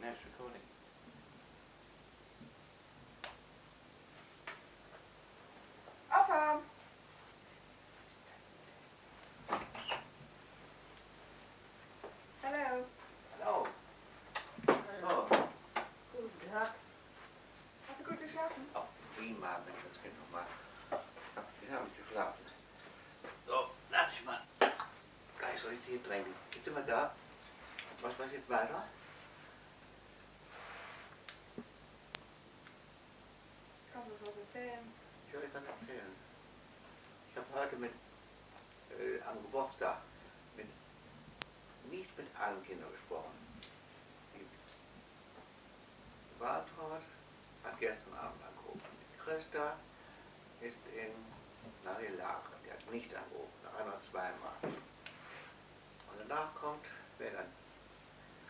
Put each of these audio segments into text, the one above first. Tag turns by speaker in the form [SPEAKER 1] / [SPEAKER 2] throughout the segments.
[SPEAKER 1] it's recording.
[SPEAKER 2] Opa! Hallo.
[SPEAKER 1] Hallo. So.
[SPEAKER 3] Guten Tag.
[SPEAKER 2] Hast du gut geschlafen?
[SPEAKER 1] Oh, prima, wenn ich das Kind noch mal. Wie habe ich geschlafen? So, lass ich mal. Gleich soll ich hier trinken. Jetzt sind wir da. Was passiert weiter?
[SPEAKER 2] Kannst du uns was erzählen?
[SPEAKER 1] Ich will euch was erzählen. Ich habe heute am Geburtstag nicht mit allen Kindern gesprochen. Die Waltraud hat gestern Abend angerufen. Die Christa ist in Marilage. Die hat nicht angerufen, noch einmal, zweimal. Und danach kommt, wer dann?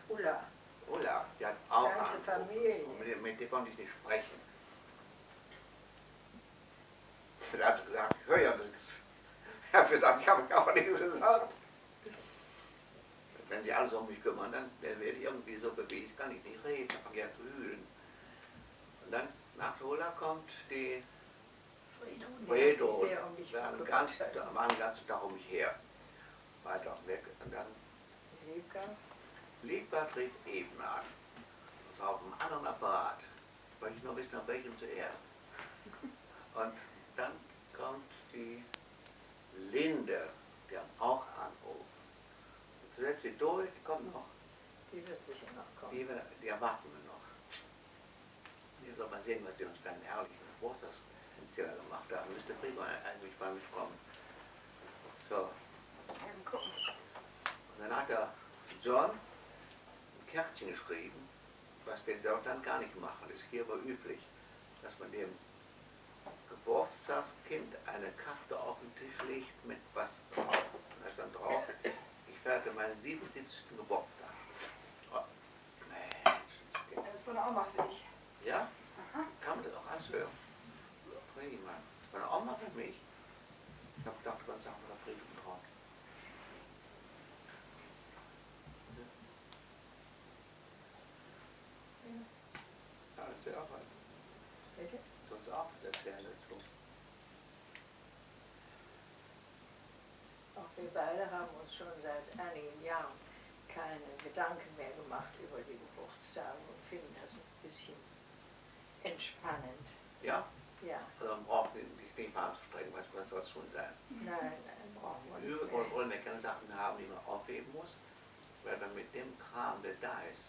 [SPEAKER 3] Ulla.
[SPEAKER 1] Ulla, die hat auch
[SPEAKER 3] Ganze
[SPEAKER 1] angerufen.
[SPEAKER 3] Familie.
[SPEAKER 1] Und mit der konnte ich nicht sprechen. Da hat sie gesagt, ich höre ja nichts. Ich habe gesagt, ich habe auch nichts gesagt. Wenn sie alles um mich kümmern, dann werde ich irgendwie so bewegt, kann ich nicht reden, ich fange ja zu hühlen. Und dann nach der Ulla kommt die Fredo, war den ganzen Tag um mich her. Weiter weg. Und dann Liegbert rief eben an. Und zwar auf einem anderen Apparat. Wollte ich nur wissen, auf welchem zuerst. Und dann kommt die Linde, die haben auch anrufen. Und zuletzt die Dore, die kommt noch.
[SPEAKER 3] Die wird sicher noch kommen.
[SPEAKER 1] Die erwarten wir noch. Hier soll man sehen, was die uns für einen herrlichen Geburtstagsteller gemacht haben. Müsste Frigo eigentlich bei mich kommen. So.
[SPEAKER 2] Eben gucken.
[SPEAKER 1] Und dann hat der John ein Kärtchen geschrieben, was wir dort dann gar nicht machen. Das ist hier aber üblich, dass man dem Geburtstagskind eine Karte auf den Tisch legt mit was drauf. Und da stand drauf, ich feierte meinen 77. Geburtstag. Oh, Mensch, das Kind.
[SPEAKER 2] Das ist von der Oma für dich.
[SPEAKER 1] Ja?
[SPEAKER 2] Aha.
[SPEAKER 1] Kann man das auch anhören? Prima. Meine Oma für mich. Ich habe gedacht, man sagt mal Frieden drauf. Ja, das ist ja auch was.
[SPEAKER 3] Bitte?
[SPEAKER 1] Sonst auch was erzählen dazu.
[SPEAKER 3] Auch wir beide haben uns schon seit einigen Jahren keine Gedanken mehr gemacht über die Geburtstage und finden das ein bisschen entspannend.
[SPEAKER 1] Ja?
[SPEAKER 3] Ja.
[SPEAKER 1] Also man braucht sich nicht mal anzustrengen, was soll es schon sein.
[SPEAKER 3] Nein, brauchen wir nicht
[SPEAKER 1] Wir
[SPEAKER 3] mehr.
[SPEAKER 1] wollen ja keine Sachen haben, die man aufheben muss, weil man mit dem Kram, der da ist,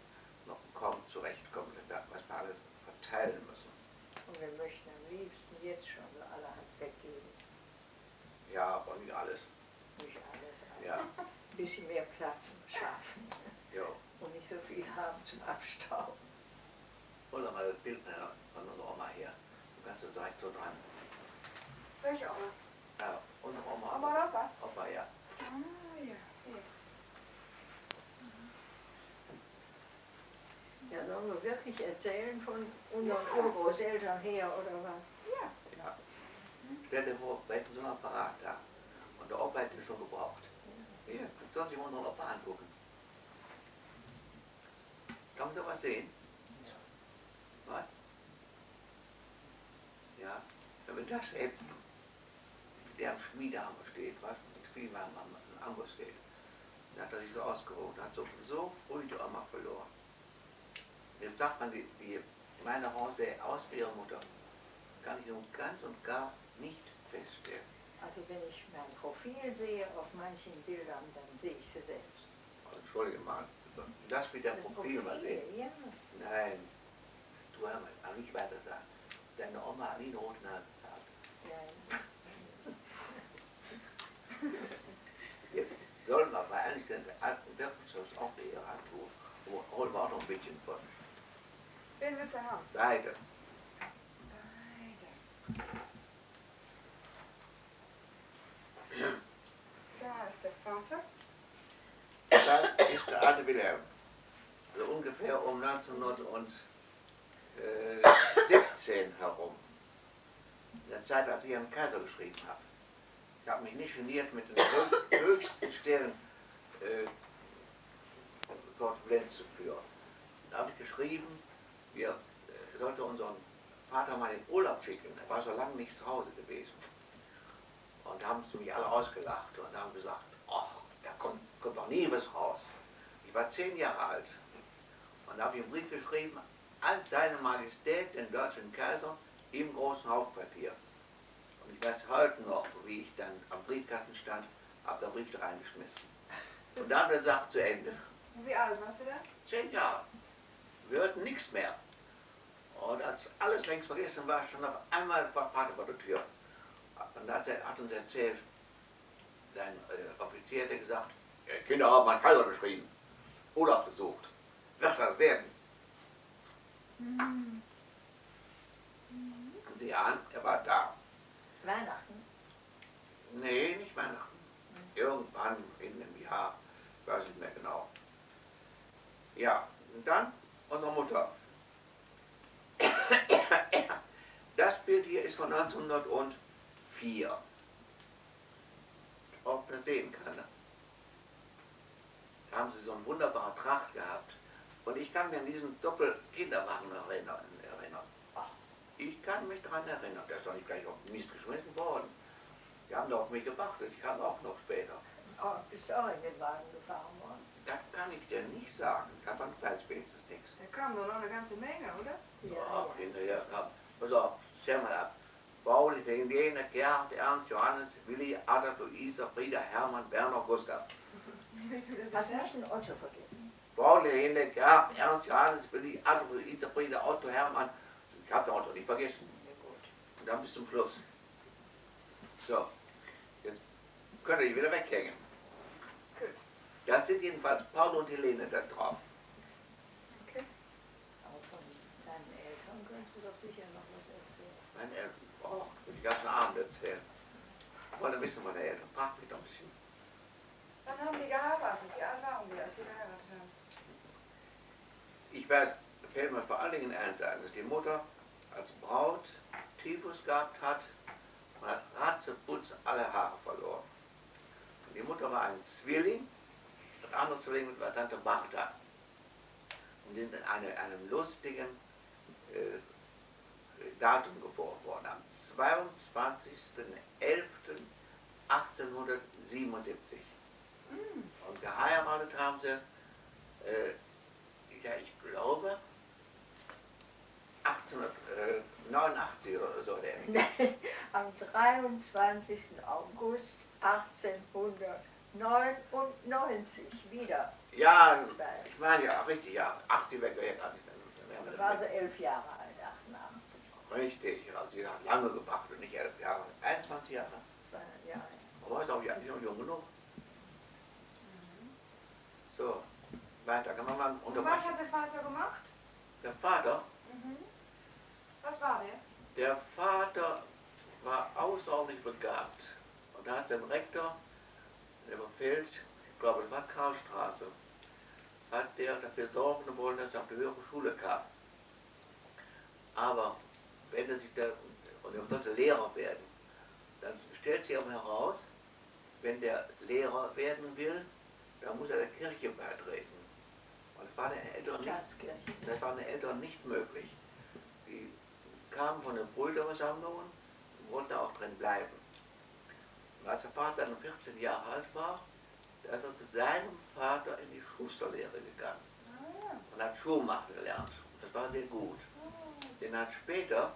[SPEAKER 1] noch kaum zurechtkommt, was wir alles verteilen müssen.
[SPEAKER 3] Und wir möchten am liebsten jetzt schon so allerhand weggeben.
[SPEAKER 1] Ja, aber nicht alles.
[SPEAKER 3] Nicht alles, aber
[SPEAKER 1] Ja.
[SPEAKER 3] ein bisschen mehr Platz schaffen.
[SPEAKER 1] Jo.
[SPEAKER 3] Und nicht so viel haben zum Abstauben.
[SPEAKER 1] Hol doch mal das Bild von unserer Oma her. Du kannst so direkt so dran.
[SPEAKER 2] Welche Oma?
[SPEAKER 1] Ja, unsere Oma.
[SPEAKER 2] Oma und Opa?
[SPEAKER 1] Opa, ja.
[SPEAKER 2] Ah, ja. Hier.
[SPEAKER 3] Ja, sollen wir wirklich erzählen von unseren Urgroßeltern her oder was?
[SPEAKER 2] Ja.
[SPEAKER 1] Ja. Stell dir vor, wir hätten so einen Apparat da. Und der Opa hätte ihn schon gebraucht. Hier, du sollst dich mal unseren Opa angucken. Kann man sowas sehen? Was? Ja, wenn wir das hätten, der am Schmiedehammer steht, was? Im Schmiedehammer am Ambo steht. Da hat er sich so ausgeruht, hat so früh die Oma verloren. Jetzt sagt man, meine Frau sähe aus wie ihre Mutter. Kann ich nun ganz und gar nicht feststellen.
[SPEAKER 3] Also wenn ich mein Profil sehe auf manchen Bildern, dann sehe ich sie selbst.
[SPEAKER 1] Entschuldige mal, lass mich dein Profil mal sehen.
[SPEAKER 3] Ja.
[SPEAKER 1] Nein, du hör mal, auch nicht weiter sagen. Deine Oma hat nie eine rote Nase gehabt.
[SPEAKER 3] Ja.
[SPEAKER 1] Jetzt sollen wir bei eigentlich den alten Wirkungsschutz auch die Ehre antun. Holen wir auch noch ein bisschen von.
[SPEAKER 2] Wen willst du haben?
[SPEAKER 1] Beide.
[SPEAKER 2] Beide. Da ist der Vater.
[SPEAKER 1] Das ist der alte Wilhelm. Also ungefähr um 1917 herum. In der Zeit, als ich an den Kaiser geschrieben habe. Ich habe mich nicht geniert, mit den höchsten Stellen Korrespondenz zu führen. Da habe ich geschrieben, geschrieben, wir sollten unseren Vater mal in Urlaub schicken. Er war so lange nicht zu Hause gewesen. Und da haben sie mich alle ausgelacht und haben gesagt, ach, da kommt doch nie was raus. Ich war 10 Jahre alt und da habe ich einen Brief geschrieben, als seine Majestät, den deutschen Kaiser, im großen Hauptquartier. Und ich weiß heute noch, wie ich dann am Briefkasten stand, habe den Brief da reingeschmissen. Und dann hat er gesagt, zu Ende.
[SPEAKER 2] Und wie alt warst du da?
[SPEAKER 1] 10 Jahre. Wir hörten nichts mehr. Und als alles längst vergessen war, stand auf einmal der Vater vor der Tür. Und da hat uns erzählt, sein Offizier hat gesagt, Kinder haben meinen Kaiser geschrieben, Urlaub gesucht, wird was werden.
[SPEAKER 2] Mhm.
[SPEAKER 1] Und sieh an, er war da.
[SPEAKER 3] Weihnachten?
[SPEAKER 1] Nee, nicht Weihnachten. Irgendwann in einem Jahr, ich weiß nicht mehr genau. Ja, und dann unsere Mutter. Das Bild hier ist von 1904. Ob man das sehen kann. Da haben sie so eine wunderbare Tracht gehabt. Und ich kann mir an diesen Doppel-Kinderwagen erinnern. Ich kann mich daran erinnern, der ist doch nicht gleich auf den Mist geschmissen worden. Die haben doch auf mich gewartet, ich kam auch noch später.
[SPEAKER 3] Oh, bist du auch in den Wagen gefahren worden?
[SPEAKER 1] Das kann ich dir nicht sagen, davon weiß wenigstens nichts.
[SPEAKER 2] Da kam doch noch eine ganze Menge, oder?
[SPEAKER 1] Ja, hinterher kam, pass auf, zähl mal ab. Paul, Helene, Gerhard, Ernst, Johannes, Willi, Adolf, Luisa, Frieda, Hermann, Werner, Gustav.
[SPEAKER 3] Hast du nicht einen Otto vergessen?
[SPEAKER 1] Paul, Helene, Gerhard, Ernst, Johannes, Willi, Adolf, Luisa, Frieda, Otto, Hermann. Ich habe den Otto nicht vergessen.
[SPEAKER 3] Ja, gut.
[SPEAKER 1] Und dann bis zum Schluss. So, jetzt könnt ihr die wieder weghängen.
[SPEAKER 2] Gut.
[SPEAKER 1] Da sind jedenfalls Paul und Helene da drauf.
[SPEAKER 2] Okay.
[SPEAKER 3] Aber von deinen Eltern könntest du doch sicher noch was erzählen.
[SPEAKER 1] Meine Eltern, oh, will ich ganzen Abend erzählen. Wollen wissen von den Eltern, fragt mich doch ein bisschen.
[SPEAKER 2] Wann haben die geheiratet? Wie alt waren die, als sie geheiratet haben?
[SPEAKER 1] Ich weiß, fällt mir vor allen Dingen eins ein, dass die Mutter als Braut Typhus gehabt hat und hat ratzeputz alle Haare verloren. Und die Mutter war ein Zwilling, das andere Zwilling war Tante Martha. Und die sind in einem lustigen Datum geboren worden, am 22.11.1877. Und geheiratet haben sie, ja, ich glaube, 1889 oder so.
[SPEAKER 3] Am 23. August 1899 wieder.
[SPEAKER 1] Ja, ich meine ja, richtig, ja. 80 weg, ja, gar nicht.
[SPEAKER 3] Da war sie 11 Jahre alt, 88.
[SPEAKER 1] Richtig, also sie hat lange gebracht und nicht 11 Jahre, 21 Jahre.
[SPEAKER 3] 200 Jahre.
[SPEAKER 1] Aber ist auch ja nicht noch jung genug. So, weiter kann man mal
[SPEAKER 2] Und was
[SPEAKER 1] unterbrechen.
[SPEAKER 2] hat der Vater gemacht?
[SPEAKER 1] Der Vater,
[SPEAKER 2] Was war der?
[SPEAKER 1] der Vater war außerordentlich begabt. Und da hat sein Rektor, der Befehlt, ich glaube, das war Karlstraße, hat der dafür sorgen wollen, dass er auf die höhere Schule kam. Aber wenn er sich da, und er sollte Lehrer werden, dann stellt sich aber heraus, wenn der Lehrer werden will, dann muss er der Kirche beitreten. Und das war den Eltern nicht,
[SPEAKER 3] Staatskirche.
[SPEAKER 1] das war den Eltern nicht möglich. Die kamen von den Brüderversammlungen und wollten auch drin bleiben. Und als der Vater dann 14 Jahre alt war, da ist er zu seinem Vater in die Schusterlehre gegangen und hat Schuhmachen gelernt. Und das war sehr gut. Denn dann später,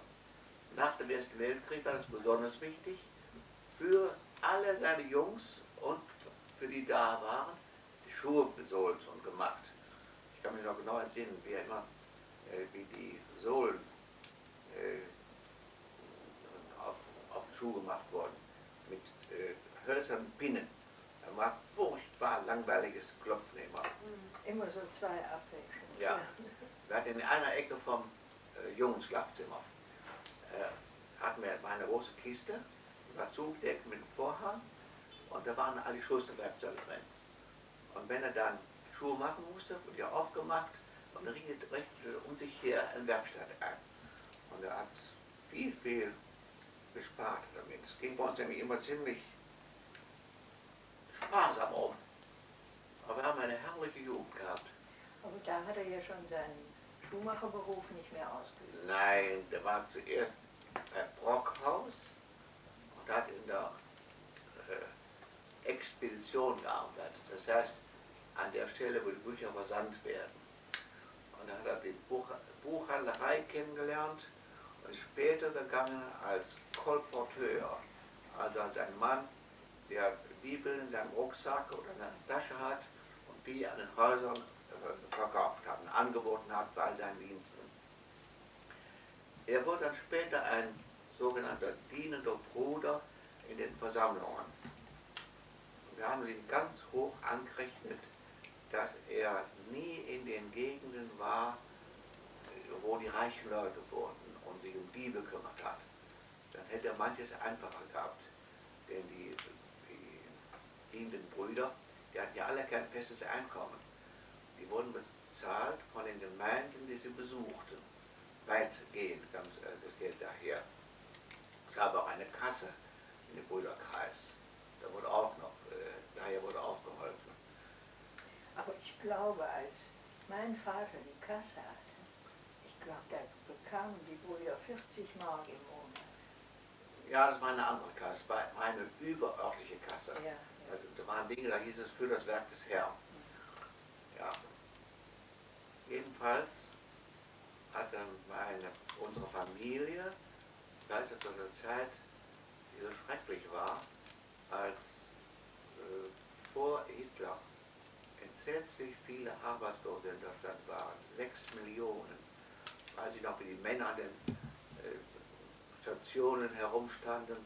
[SPEAKER 1] nach dem Ersten Weltkrieg, war das besonders wichtig, für alle seine Jungs und für die da waren, die Schuhe besohlt und gemacht. Ich kann mich noch genau entsinnen, wie er immer, wie die Sohlen auf den Schuh gemacht wurden, mit hölzernen Pinnen. Da war furchtbar langweiliges Klopfen immer.
[SPEAKER 3] Immer so 2 abwechselnd.
[SPEAKER 1] Ja. Wir hatten in einer Ecke vom Jungenschlafzimmer hatten wir eine große Kiste, die war zugedeckt mit einem Vorhang und da waren alle Schusterwerkzeuge drin. Und wenn er dann Schuhe machen musste, wurde er aufgemacht und richtete recht um sich her eine Werkstatt ein. Und er hat viel gespart damit. Es ging bei uns nämlich immer ziemlich sparsam um. Aber wir haben eine herrliche Jugend gehabt.
[SPEAKER 3] Aber da hat er ja schon seinen Schuhmacherberuf nicht mehr ausgeübt?
[SPEAKER 1] Nein, der war zuerst beim Brockhaus und hat in der Expedition gearbeitet. Das heißt, an der Stelle, wo die Bücher versandt werden. Und dann hat er die Buchhandlerei kennengelernt und ist später gegangen als Kolporteur, also als ein Mann, der Bibeln in seinem Rucksack oder in seiner Tasche hat und die an den Häusern verkauft hat und angeboten hat bei all seinen Diensten. Er wurde dann später ein sogenannter dienender Bruder in den Versammlungen. Wir haben ihn ganz hoch angerechnet, dass er nie in den Gegenden war, wo die reichen Leute wohnten und sich um die gekümmert hat. Dann hätte er manches einfacher gehabt. Denn die dienenden Brüder, die hatten ja alle kein festes Einkommen. Die wurden bezahlt von den Gemeinden, die sie besuchten. Weitgehend kam das Geld daher. Es gab auch eine Kasse in dem Brüderkreis. Da wurde auch noch, daher wurde auch geholfen.
[SPEAKER 3] Aber ich glaube, als mein Vater die Kasse hatte, ich glaube, da bekamen die Brüder 40 Mark im Monat.
[SPEAKER 1] Ja, das war eine andere Kasse, war eine überörtliche Kasse.
[SPEAKER 3] Ja, ja.
[SPEAKER 1] Also, da waren Dinge, da hieß es für das Werk des Herrn. Ja. Jedenfalls hat dann unsere Familie, weil es zu der Zeit, die so schrecklich war, als vor Hitler entsetzlich viele Arbeitslose in Deutschland waren, 6 Millionen. Weiß ich noch, wie die Männer an den Stationen herumstanden.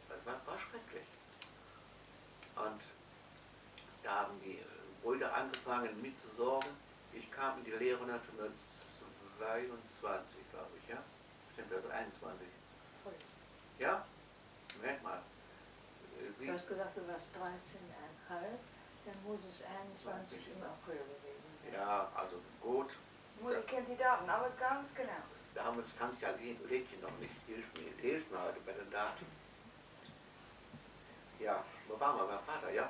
[SPEAKER 1] Das war schrecklich. Und da haben die Brüder angefangen mitzusorgen. Ich kam in die Lehre 1922, glaube ich, ja? Stimmt, also 21. Ja? Moment mal.
[SPEAKER 3] Du hast gesagt, du warst 13,5, dann muss es 21 im April gewesen sein.
[SPEAKER 1] Ja, also gut.
[SPEAKER 2] Ich kenne die Daten aber ganz genau.
[SPEAKER 1] Damals kannte ich ja Lädchen noch nicht. Hilf mir heute bei den Daten. Ja, wo waren wir? Beim Vater, ja?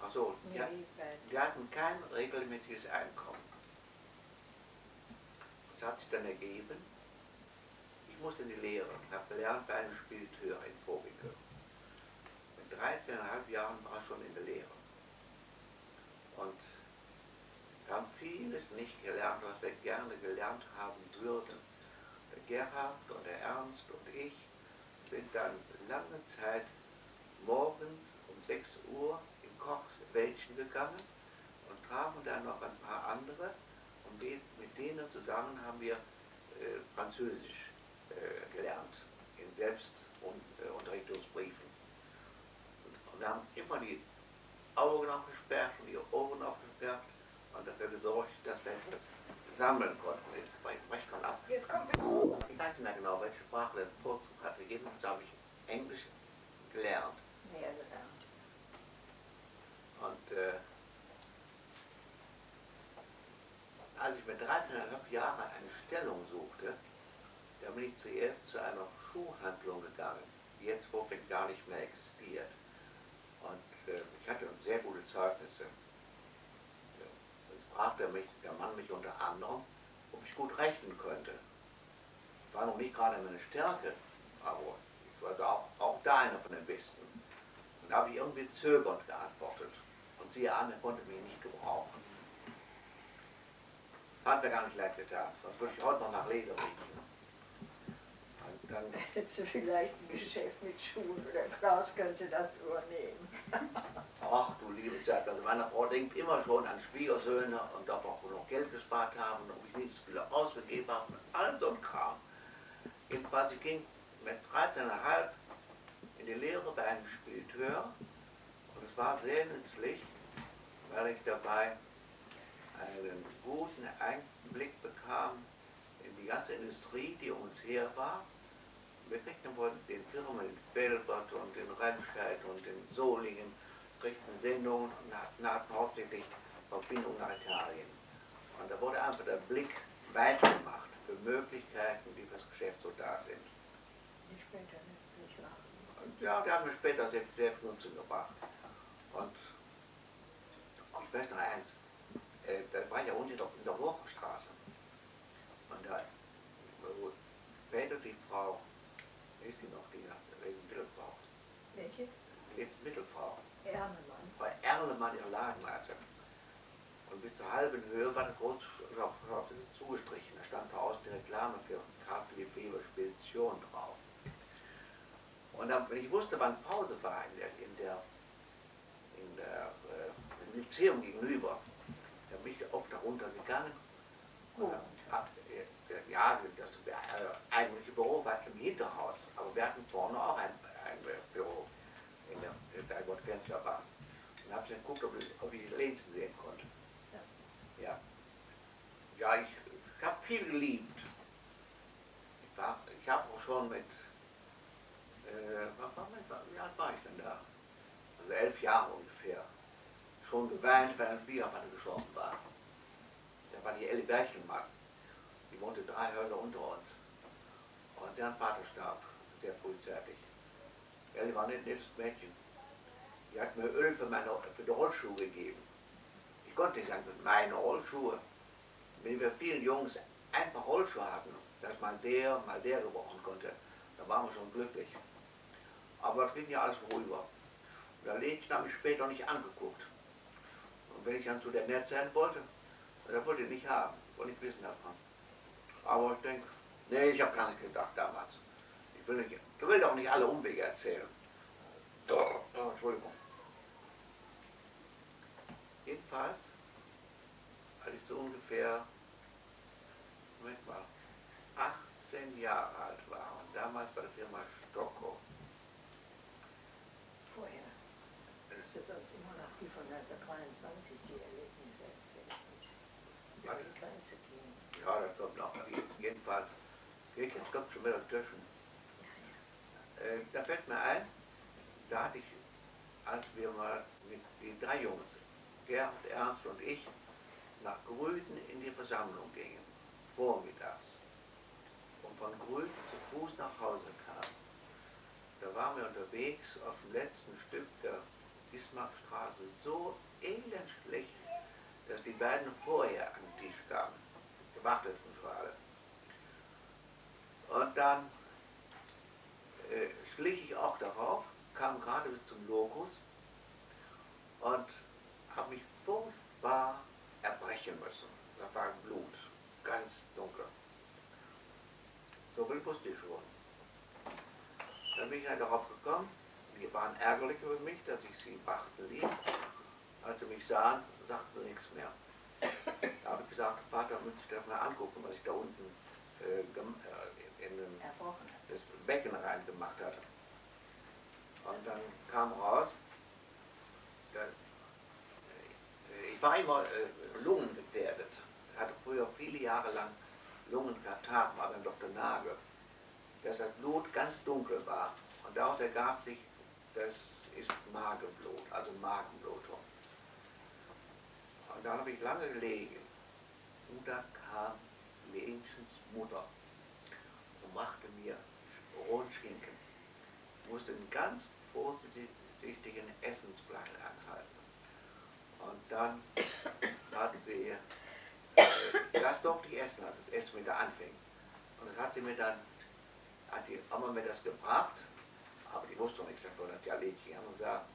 [SPEAKER 1] Achso, die hatten kein regelmäßiges Einkommen. Das hat sich dann ergeben, ich musste in die Lehre und habe gelernt bei einem Spediteur in Vorwicke. Mit 13,5 Jahren war ich schon in der Lehre. Und wir haben vieles nicht gelernt, was wir gerne gelernt haben würden. Der Gerhard und der Ernst und ich sind dann lange Zeit morgens um 6 Uhr in Kochswäldchen gegangen und trafen dann noch ein paar andere und mit denen zusammen haben wir Französisch gelernt in Selbstunterrichtungsbriefen. Und wir haben immer die Augen aufgesperrt und die Ohren aufgesperrt und das hat gesorgt, dass wir etwas sammeln konnten. Jetzt brecht man ab.
[SPEAKER 2] Jetzt kommt
[SPEAKER 1] Ich weiß nicht mehr genau, welche Sprache der Vorzug hatte. Jedenfalls habe ich Englisch gelernt.
[SPEAKER 3] Mehr gelernt.
[SPEAKER 1] Und als ich mit 13,5 Jahren eine Stellung suchte, da bin ich zuerst zu einer Schuhhandlung gegangen, die jetzt vorhin gar nicht mehr existiert. Und ich hatte sehr gute Zeugnisse. Jetzt fragte der Mann mich unter anderem, ob ich gut rechnen könnte. Ich war noch nicht gerade meine Stärke, aber ich war auch da einer von den Besten. Und da habe ich irgendwie zögernd geantwortet. Und siehe an, er konnte mich nicht gebrauchen. Hat mir gar nicht leid getan, sonst würde ich heute noch nach Leder riechen. Und dann
[SPEAKER 3] Hättest du vielleicht ein Geschäft mit Schuhen oder Klaus könnte das übernehmen.
[SPEAKER 1] ach du liebe Zeit, also meine Frau denkt immer schon an Schwiegersöhne und ob auch noch Geld gespart haben und ob ich nicht so viel ausgegeben habe und all so ein Kram. Jedenfalls, ich ging mit 13,5 in die Lehre bei einem Spediteur und es war sehr nützlich, weil ich dabei einen guten Einblick bekam in die ganze Industrie, die um uns her war. Wir kriegten von den Firmen in Velbert und in Remscheid und in Solingen, kriegten Sendungen und hatten hauptsächlich Verbindungen nach Italien. Und da wurde einfach der Blick weit gemacht für Möglichkeiten, die fürs Geschäft so da sind.
[SPEAKER 3] Die später nützlich waren.
[SPEAKER 1] Und ja, die haben mir später sehr viel Nutzen gebracht. Und ich weiß noch eins, da war ich ja unten in der Wochenstraße. zur halben Höhe war das große das ist zugestrichen. Da stand draußen die Reklame für Kaffee, Spedition drauf. Und dann, wenn ich wusste, wann Pause war im Lyzeum gegenüber, dann bin ich oft darunter gegangen. Und ja, das eigentliche Büro war im Hinterhaus, aber wir hatten vorne auch ein Büro, da wo das Fenster war. Dann habe ich dann geguckt, ob ich die Lenzen sehen konnte. Ja, ja ich habe viel geliebt. Ich habe auch schon mit, wie alt war ich denn da? Also 11 Jahre ungefähr. Schon geweint, weil ein Schwiegervater gestorben war. Da war die Elli Berchelmann. Die wohnte 3 Häuser unter uns. Und deren Vater starb, sehr frühzeitig. Elli war ein nettes Mädchen. Die hat mir Öl für die Rollschuhe gegeben. Ich konnte nicht sagen, für meine Rollschuhe. Wenn wir vielen Jungs einfach Rollschuhe hatten, dass mal der gebrauchen konnte, da waren wir schon glücklich. Aber das ging ja alles vorüber. Und der Lädchen habe ich später nicht angeguckt. Und wenn ich dann zu der nett sein wollte, dann wollte ich nicht haben, wollte nicht wissen davon. Aber ich denke, nee, ich habe gar nicht gedacht damals. Ich will doch nicht alle Umwege erzählen. Doch, Entschuldigung. Jedenfalls, als ich so ungefähr, Moment mal, 18 Jahre alt war und damals bei der Firma Stocko.
[SPEAKER 3] Vorher. Das ist sonst immer noch die von 1923, die Erlebnisse erzählt. Über die Grenze gehen.
[SPEAKER 1] Ja, das kommt noch. Jedenfalls, jetzt kommt schon wieder dazwischen. Da fällt mir ein, da hatte ich, als wir mal mit den 3 Jungs, Gerhard, Ernst und ich, nach Grüden in die Versammlung gingen, vormittags, und von Grüden zu Fuß nach Hause kamen. Da waren wir unterwegs auf dem letzten Stück der Bismarckstraße so elend schlecht, dass die beiden vorher an den Tisch kamen, gewartet für alle. Und dann schlich ich auch darauf, kam gerade bis zum Locus und habe mich furchtbar erbrechen müssen. Da war Blut, ganz dunkel. So viel wusste ich schon. Dann bin ich halt darauf gekommen, die waren ärgerlich über mich, dass ich sie warten ließ. Als sie mich sahen, sagten sie nichts mehr. Da habe ich gesagt, Vater, müsste ich das mal angucken, was ich da unten in das Becken rein gemacht hatte. Und dann kam raus, dass, ich war immer lungengefährdet. Ich hatte früher viele Jahre lang Lungenkatarrh, war dann Dr. Nagel, dass das Blut ganz dunkel war. Und daraus ergab sich, das ist Magenblut, also Magenblutung. Und da habe ich lange gelegen. Und da kam Lenchens Mutter und machte mir rohen Schinken. Ich musste einen ganz vorsichtigen Essensplan anhalten. Und dann hat sie, das durfte ich essen, als das Essen wieder anfing. Und das hat sie mir dann, hat die Oma mir das gebracht, aber die wusste doch nichts davon, hat die Allädchen gesagt.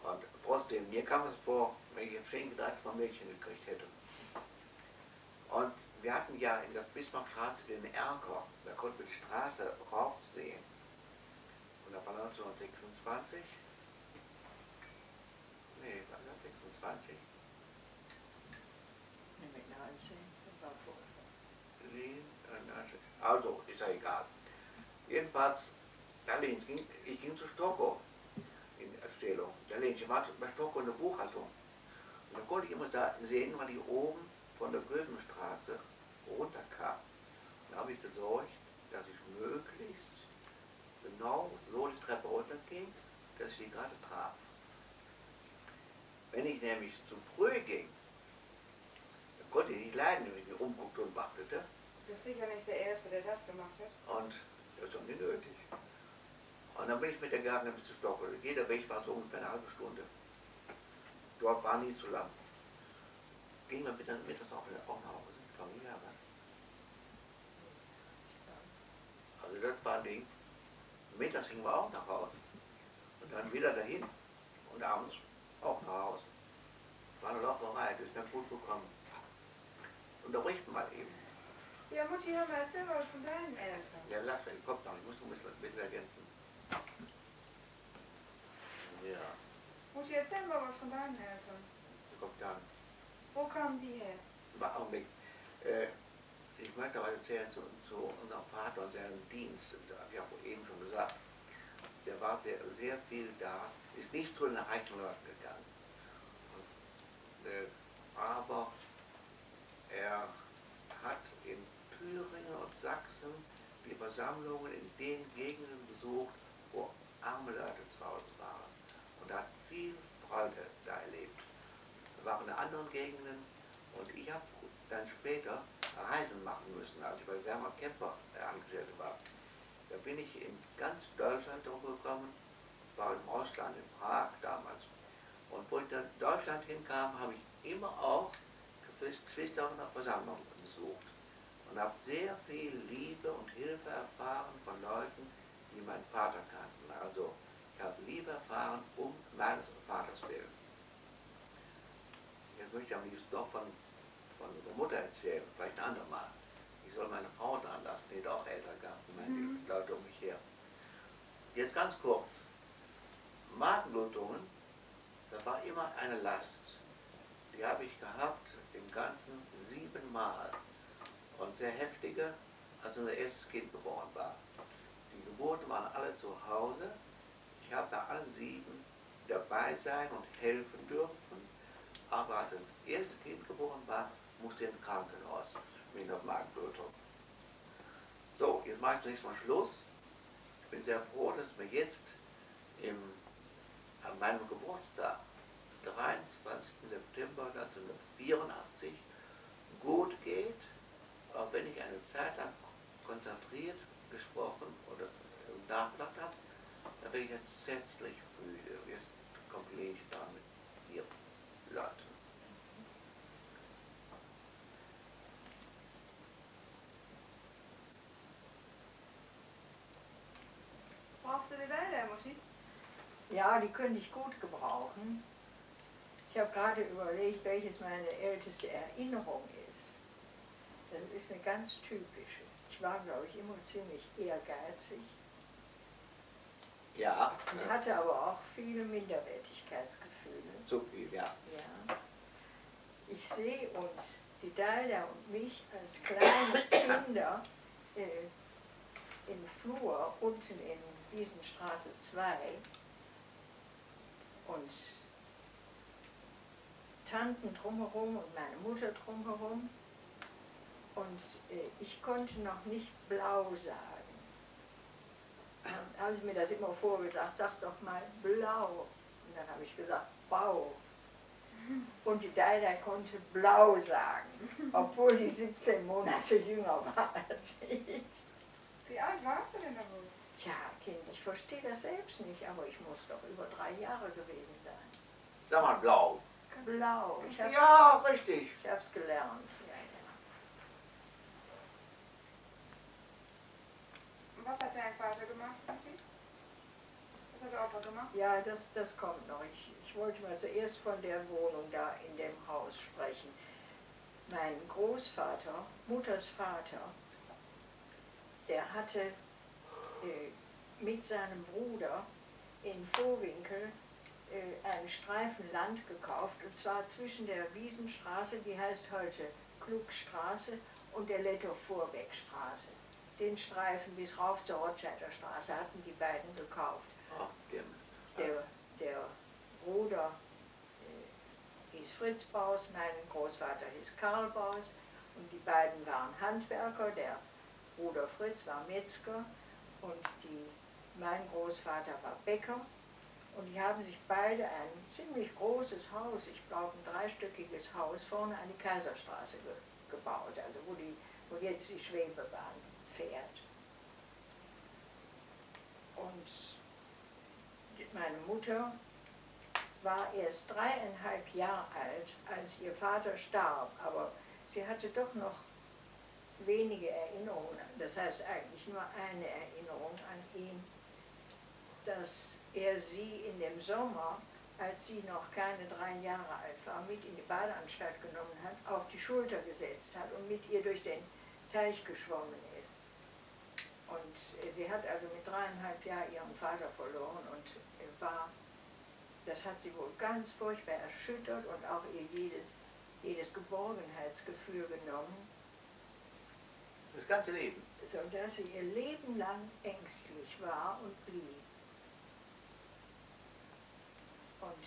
[SPEAKER 1] Und trotzdem, mir kam es vor, wenn ich einen Schinken direkt vom Mädchen gekriegt hätte. Und wir hatten ja in der Bismarckstraße den Erker, da konnten wir die Straße rauf sehen. Und da war 1926, nee, war das 26?
[SPEAKER 3] Nee, mit 19, das war vorher.
[SPEAKER 1] Also, ist ja egal. Jedenfalls, ich ging zu Stocko in Erzählung. Der Lenchen war bei Stocko in der Buchhaltung. Und da konnte ich immer sehen, wann ich oben von der Böhmenstraße runterkam. Da habe ich gesorgt, dass ich möglichst genau so die Treppe runterging, dass ich sie gerade traf. Wenn ich nämlich zu früh ging, dann konnte ich nicht leiden, wenn ich mich umguckte und wartete.
[SPEAKER 2] Du bist sicher nicht der Erste, der das gemacht hat.
[SPEAKER 1] Und das ist doch nicht nötig. Und dann bin ich mit der Garten bis zu Stockholm. Jeder Weg war so ungefähr eine halbe Stunde. Dort war nie zu lang. Ging man mittags auch nach Hause, die Familie aber. Also das war ein Ding. Mittags gingen wir auch nach Hause. Und dann wieder dahin. Und abends auch nach Hause. War eine Lauferei. das ist mir gut bekommen. Unterrichten mal eben.
[SPEAKER 2] Ja, Mutti, hör mal, erzähl mal von deinen Eltern.
[SPEAKER 1] Ja, lass mal, komm noch, ich muss noch ein bisschen ergänzen. Ja,
[SPEAKER 2] Mutti, erzähl mal was von deinen Eltern.
[SPEAKER 1] kommt dann.
[SPEAKER 2] Wo kamen die her?
[SPEAKER 1] Augenblick. Ich möchte aber erzählen zu unserem Vater und seinem Dienst. Das habe ich ja eben schon gesagt. Der war sehr viel da, ist nicht zu den reichen Leuten gegangen. Aber er hat in Thüringen und Sachsen die Versammlungen in den Gegenden besucht, wo arme Leute zu Hause waren. Und hat viel Freude da erlebt. Er war in anderen Gegenden und ich habe dann später Reisen machen müssen, als ich bei Werner Kemper angestellt war. Da bin ich in ganz Deutschland rumgekommen, war im Ausland, in Prag damals. Und wo ich dann in Deutschland hinkam, habe ich immer auch Geschwister Versammlungen besucht. Und habe sehr viel Liebe und Hilfe erfahren von Leuten, die meinen Vater kannten. Also ich habe Liebe erfahren meines Vaters willen. Jetzt möchte ich am liebsten doch von unserer Mutter erzählen, vielleicht ein andermal. Ich soll meine Frau dran lassen, die hat auch älter gehabt, die Leute um mich her. Jetzt ganz kurz. Magenblutungen, das war immer eine Last. Die habe ich gehabt im Ganzen 7 Mal. Und sehr heftige, als unser erstes Kind geboren war. Die Geburten waren alle zu Hause. Ich habe bei allen 7 dabei sein und helfen dürfen. Aber als das erste Kind geboren war, musste ich ins Krankenhaus mit einer Magenblutung. So, jetzt mache ich zunächst mal Schluss. Ich bin sehr froh, dass es mir jetzt an meinem Geburtstag, 23. September 1984, gut geht, auch wenn ich eine Zeit lang konzentriert gesprochen oder nachgedacht habe, da bin ich jetzt sätzlich müde. Jetzt lege ich da mit ihr Leute.
[SPEAKER 2] Brauchst du die Wälder, Mutti?
[SPEAKER 3] Ja, die könnte ich gut gebrauchen. Ich habe gerade überlegt, welches meine älteste Erinnerung ist. Das ist eine ganz typische. Ich war, glaube ich, immer ziemlich ehrgeizig.
[SPEAKER 1] Ja.
[SPEAKER 3] Ich hatte aber auch viele Minderwertigkeitsgefühle.
[SPEAKER 1] Zu viel, ja.
[SPEAKER 3] Ja. Ich sehe uns, die Daila und mich, als kleine Kinder im Flur unten in Wiesenstraße 2 und Tanten drumherum und meine Mutter drumherum. Und ich konnte noch nicht blau sagen. Dann haben sie mir das immer vorgesagt, sag doch mal blau. Und dann habe ich gesagt, Bau. Und die Daila konnte blau sagen, obwohl die 17 Monate jünger war als ich.
[SPEAKER 2] Wie alt warst du denn da wohl?
[SPEAKER 3] Tja, Kind, ich verstehe das selbst nicht, aber ich muss doch über 3 Jahre gewesen sein.
[SPEAKER 1] Sag mal blau.
[SPEAKER 3] Blau.
[SPEAKER 1] Ja, richtig.
[SPEAKER 3] Ich hab's gelernt. Ja, ja.
[SPEAKER 2] Und was hat dein Vater gemacht, Mutti? Was hat der Opa gemacht?
[SPEAKER 3] Ja, das kommt noch. Ich wollte mal zuerst von der Wohnung da in dem Haus sprechen. Mein Großvater, Mutters Vater, der hatte mit seinem Bruder in Vohwinkel einen Streifen Land gekauft, und zwar zwischen der Wiesenstraße, die heißt heute Klugstraße, und der Lettow-Vorwegstraße. Den Streifen bis rauf zur Rothschilder Straße hatten die beiden gekauft. Der Bruder hieß Fritz Baus, mein Großvater hieß Karl Baus, und die beiden waren Handwerker. Der Bruder Fritz war Metzger und mein Großvater war Bäcker. Und die haben sich beide ein ziemlich großes Haus, ich glaube ein 3-stöckiges Haus, vorne an die Kaiserstraße gebaut, also wo jetzt die Schwebebahn fährt. Und meine Mutter war erst 3,5 Jahre alt, als ihr Vater starb, aber sie hatte doch noch wenige Erinnerungen, das heißt eigentlich nur eine Erinnerung an ihn, dass er sie in dem Sommer als sie noch keine 3 Jahre alt war, mit in die Badeanstalt genommen hat, auf die Schulter gesetzt hat und mit ihr durch den Teich geschwommen ist. Und sie hat also mit 3,5 Jahren ihren Vater verloren und das hat sie wohl ganz furchtbar erschüttert und auch ihr jedes Geborgenheitsgefühl genommen.
[SPEAKER 1] Das ganze Leben.
[SPEAKER 3] So dass sie ihr Leben lang ängstlich war und blieb. Und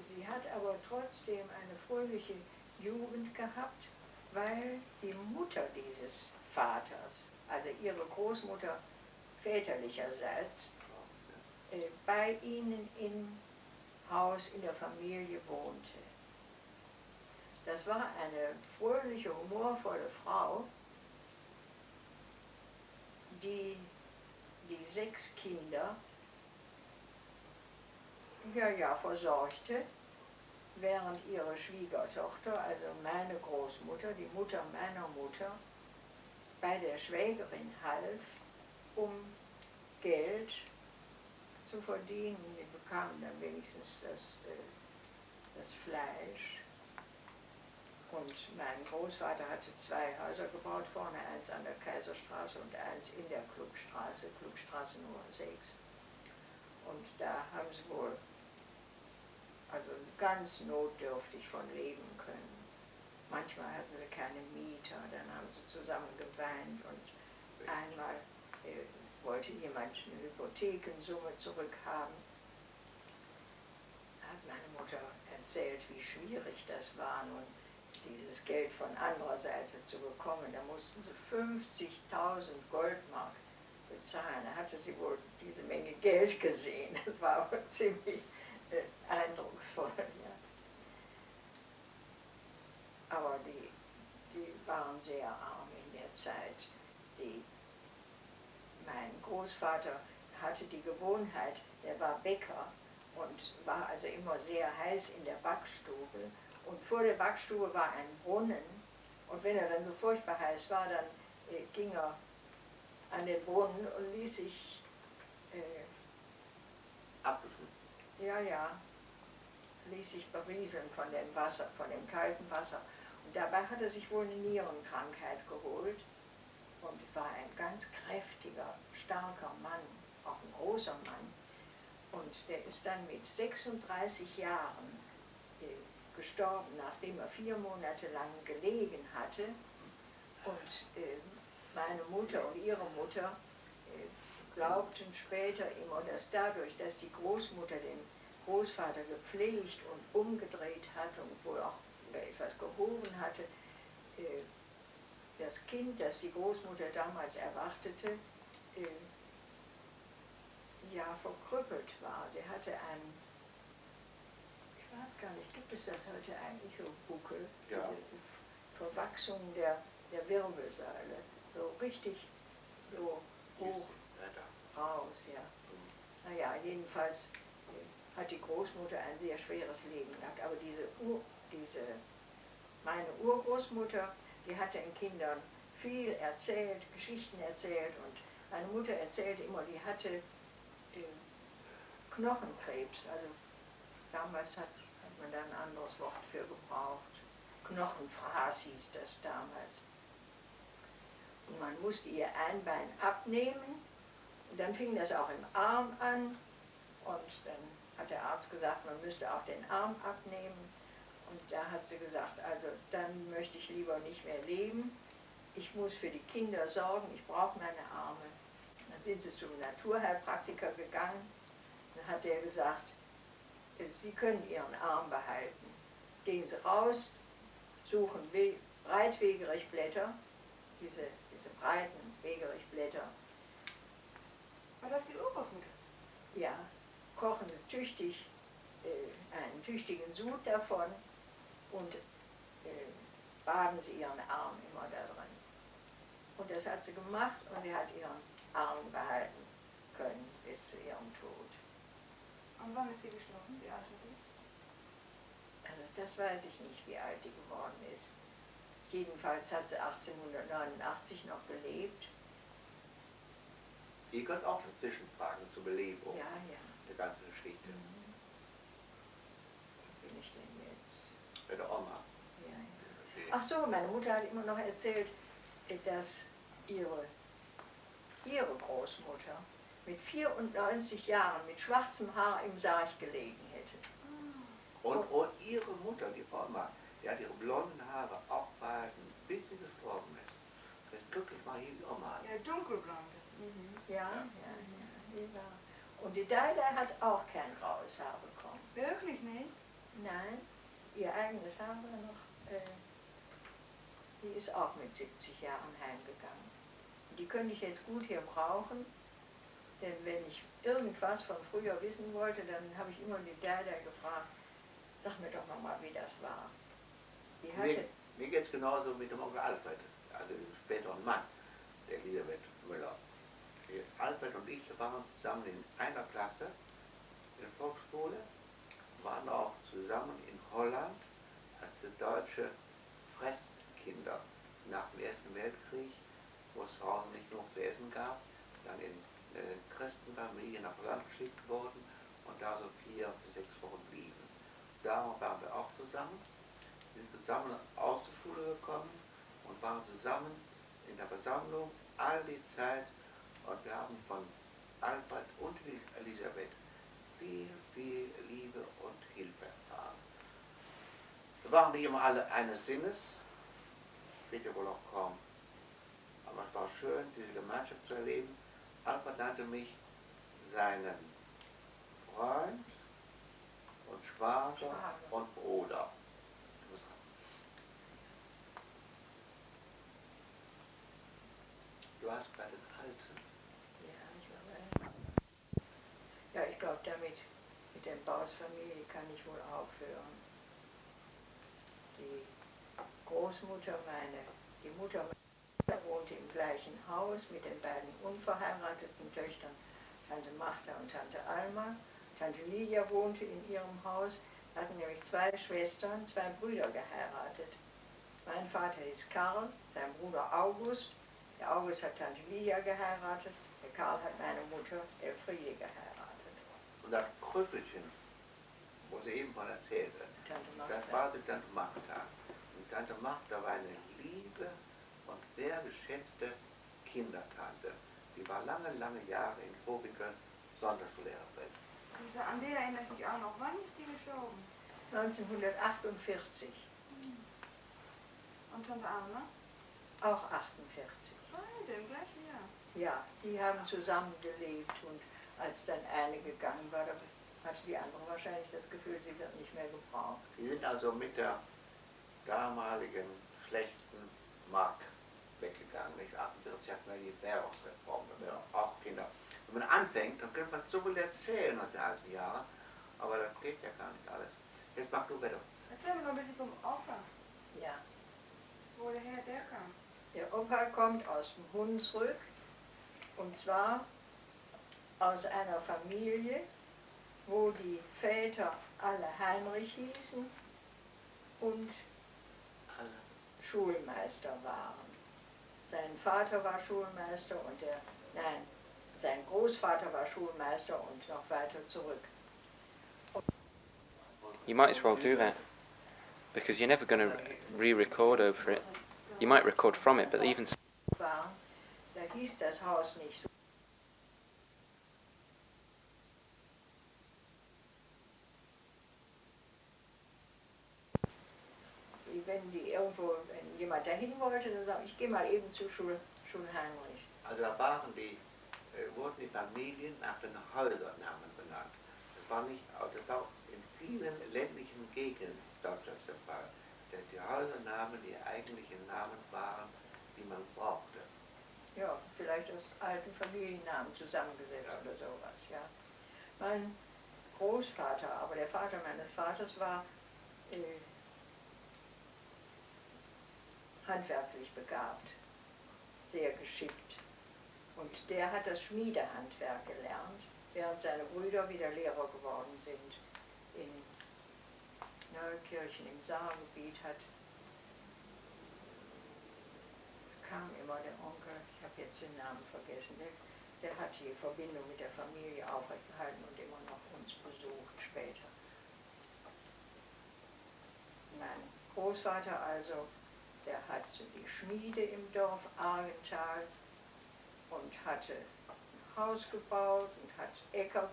[SPEAKER 3] sie hat aber trotzdem eine fröhliche Jugend gehabt, weil die Mutter dieses Vaters, also ihre Großmutter väterlicherseits, bei ihnen im Haus in der Familie wohnte. Das war eine fröhliche, humorvolle Frau, die 6 Kinder versorgte, während ihre Schwiegertochter, also meine Großmutter, die Mutter meiner Mutter, bei der Schwägerin half, um Geld zu verdienen. Die bekamen dann wenigstens das Fleisch. Und mein Großvater hatte 2 Häuser gebaut, vorne eins an der Kaiserstraße und eins in der Klubstraße, Klubstraße Nummer 6. Und da haben sie wohl also ganz notdürftig von leben können. Manchmal hatten sie keine Mieter, dann haben sie zusammen geweint und einmal wollte jemand eine Hypothekensumme zurückhaben. Da hat meine Mutter erzählt, wie schwierig das war, nun dieses Geld von anderer Seite zu bekommen. Da mussten sie 50.000 Goldmark bezahlen. Da hatte sie wohl diese Menge Geld gesehen. Das war aber ziemlich eindrucksvoll. Ja. Aber die waren sehr arm in der Zeit. Mein Großvater hatte die Gewohnheit, der war Bäcker und war also immer sehr heiß in der Backstube. Und vor der Backstube war ein Brunnen. Und wenn er dann so furchtbar heiß war, dann ging er an den Brunnen und ließ sich ließ sich berieseln von dem Wasser, von dem kalten Wasser. Und dabei hat er sich wohl eine Nierenkrankheit geholt und war ein ganz kräftiger, starker Mann, auch ein großer Mann. Und der ist dann mit 36 Jahren gestorben, nachdem er 4 Monate lang gelegen hatte. Und meine Mutter und ihre Mutter glaubten später immer, dass dadurch, dass die Großmutter den Großvater gepflegt und umgedreht hatte und wohl auch etwas gehoben hatte, das Kind, das die Großmutter damals erwartete, verkrüppelt war. Sie hatte einen, ich weiß gar nicht, gibt es das heute eigentlich so Buckel? Ja. Diese Verwachsung der Wirbelsäule, so richtig so hoch raus, ja. Naja, jedenfalls hat die Großmutter ein sehr schweres Leben gehabt, aber meine Urgroßmutter, die hat den Kindern viel erzählt, Geschichten erzählt und meine Mutter erzählte immer, die hatte Knochenkrebs, also damals hat man da ein anderes Wort für gebraucht. Knochenfraß hieß das damals. Und man musste ihr ein Bein abnehmen und dann fing das auch im Arm an und dann hat der Arzt gesagt, man müsste auch den Arm abnehmen und da hat sie gesagt, also dann möchte ich lieber nicht mehr leben, ich muss für die Kinder sorgen, ich brauche meine Arme. Dann sind sie zum Naturheilpraktiker gegangen, dann hat der gesagt, Sie können Ihren Arm behalten. Gehen Sie raus, suchen Breitwegerichblätter, diese breiten Wegerichblätter.
[SPEAKER 2] War das die Urgroßmutter?
[SPEAKER 3] Ja, kochen Sie tüchtig einen tüchtigen Sud davon und baden Sie Ihren Arm immer da drin. Und das hat sie gemacht und sie hat ihren Arm behalten können bis zu ihrem Tod.
[SPEAKER 2] Und wann ist sie gestorben? Wie alt war die?
[SPEAKER 3] Also das weiß ich nicht, wie alt die geworden ist. Jedenfalls hat sie 1889 noch gelebt.
[SPEAKER 1] Ihr könnt auch dazwischen fragen zur Belebung
[SPEAKER 3] Ja.
[SPEAKER 1] der ganzen Geschichte.
[SPEAKER 3] Ach so, meine Mutter hat immer noch erzählt, dass ihre Großmutter mit 94 Jahren mit schwarzem Haar im Sarg gelegen hätte.
[SPEAKER 1] Und ihre Mutter, die Frau Oma, die hat ihre blonden Haare auch behalten, bis sie gestorben ist. Das ist glücklich mal hier die Oma.
[SPEAKER 2] Ja, dunkelblonde.
[SPEAKER 3] Ja. Die war. Und die Deide hat auch kein graues Haar bekommen.
[SPEAKER 2] Wirklich nicht?
[SPEAKER 3] Nein, ihr eigenes Haar war noch, die ist auch mit 70 Jahren heimgegangen. Die könnte ich jetzt gut hier brauchen, denn wenn ich irgendwas von früher wissen wollte, dann habe ich immer die Deide gefragt, sag mir doch nochmal, wie das war. Die hatte,
[SPEAKER 1] Mir geht es genauso mit dem Onkel Alfred, also dem späteren Mann, der Elisabeth Müller. Alfred und ich waren zusammen in einer Klasse in der Volksschule, waren auch zusammen in Holland, als die deutsche Fresskinder nach dem Ersten Weltkrieg, wo es zu Hause nicht genug zu essen gab, dann in Christenfamilien nach Holland geschickt wurden und da so 4 bis 6 Wochen blieben. Da waren wir auch zusammen, sind zusammen aus der Schule gekommen und waren zusammen in der Versammlung all die Zeit. Und wir haben von Alfred und Elisabeth viel Liebe und Hilfe erfahren. Wir waren nicht immer alle eines Sinnes, wird ja wohl auch kaum. Aber es war schön, diese Gemeinschaft zu erleben. Alfred nannte mich seinen Freund und Schwager und Bruder. Du hast bei den Alten.
[SPEAKER 3] ja, ich glaube, damit mit der Bausfamilie kann ich wohl aufhören. Die Großmutter, die Mutter meiner wohnte im gleichen Haus mit den beiden unverheirateten Töchtern, Tante Martha und Tante Alma. Tante Lydia wohnte in ihrem Haus, hatten nämlich 2 Schwestern, 2 Brüder geheiratet. Mein Vater hieß Karl, sein Bruder August. Der August hat Tante Lydia geheiratet, der Karl hat meine Mutter, Elfriede, geheiratet.
[SPEAKER 1] Und das Krüppelchen, wo sie eben von erzählte, das war die Tante Martha. Und Tante Martha war eine liebe und sehr geschätzte Kindertante. Die war lange Jahre in Vorwinkel Sonderschullehrerin.
[SPEAKER 2] An der erinnere ich mich auch noch. Wann ist die gestorben?
[SPEAKER 3] 1948.
[SPEAKER 2] Und Tante Alma?
[SPEAKER 3] Auch 48.
[SPEAKER 2] Beide im gleichen Jahr.
[SPEAKER 3] Ja, die haben zusammen gelebt und als dann eine gegangen war, da hatte die andere wahrscheinlich das Gefühl, sie wird nicht mehr gebraucht.
[SPEAKER 1] Die sind also mit der damaligen schlechten Mark weggegangen. Nicht? 48 hatten wir die Währungsreform, da wären auch Kinder. Wenn man anfängt, dann könnte man so viel erzählen aus den alten Jahren, aber das geht ja gar nicht alles. Jetzt mach du weiter.
[SPEAKER 2] Erzähl mir noch ein bisschen vom Opa.
[SPEAKER 3] Ja.
[SPEAKER 2] Woher der kam?
[SPEAKER 3] Der Opa kommt aus dem Hunsrück und zwar aus einer Familie, wo die Väter alle Heinrich hießen und Schulmeister waren. Sein Vater war Schulmeister und sein Großvater war Schulmeister und noch weiter zurück.
[SPEAKER 4] You might as well do that, because you're never going to re-record over it. You might record from it, but even so.
[SPEAKER 3] Da hieß das Haus nicht so. Wenn jemand dahin wollte, dann sagte ich, gehe mal eben zur Schule Heinrichs.
[SPEAKER 1] Also da wurden die Familien nach den Häusernamen benannt. Das war in vielen ländlichen Gegenden Deutschlands der Fall. Dass die Häusernamen die eigentlichen Namen waren, die man brauchte.
[SPEAKER 3] Ja, vielleicht aus alten Familiennamen zusammengesetzt oder sowas, ja. Mein Großvater, aber der Vater meines Vaters war handwerklich begabt, sehr geschickt. Und der hat das Schmiedehandwerk gelernt, während seine Brüder wieder Lehrer geworden sind. In Neukirchen im Saargebiet kam immer der Onkel, ich habe jetzt den Namen vergessen, der hat die Verbindung mit der Familie aufrechterhalten und immer noch uns besucht später. Mein Großvater also der hatte die Schmiede im Dorf Argenthal und hatte ein Haus gebaut und hat Äcker.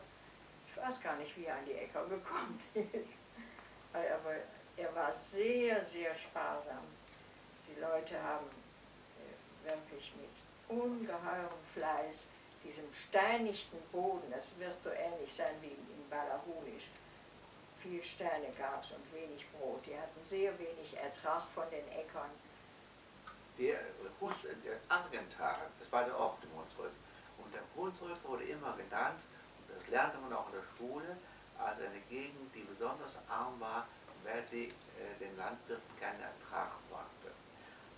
[SPEAKER 3] Ich weiß gar nicht, wie er an die Äcker gekommen ist, aber er war sehr, sehr sparsam. Die Leute haben wirklich mit ungeheurem Fleiß diesem steinigten Boden, das wird so ähnlich sein wie in Balahunisch, viel Steine gab es und wenig Brot. Die hatten sehr wenig Ertrag von den Äckern.
[SPEAKER 1] Der Argenthal, das war der Ort im Hunsrück. Und der Hunsrück wurde immer genannt, und das lernte man auch in der Schule, als eine Gegend, die besonders arm war, weil sie den Landwirten keinen Ertrag brachte.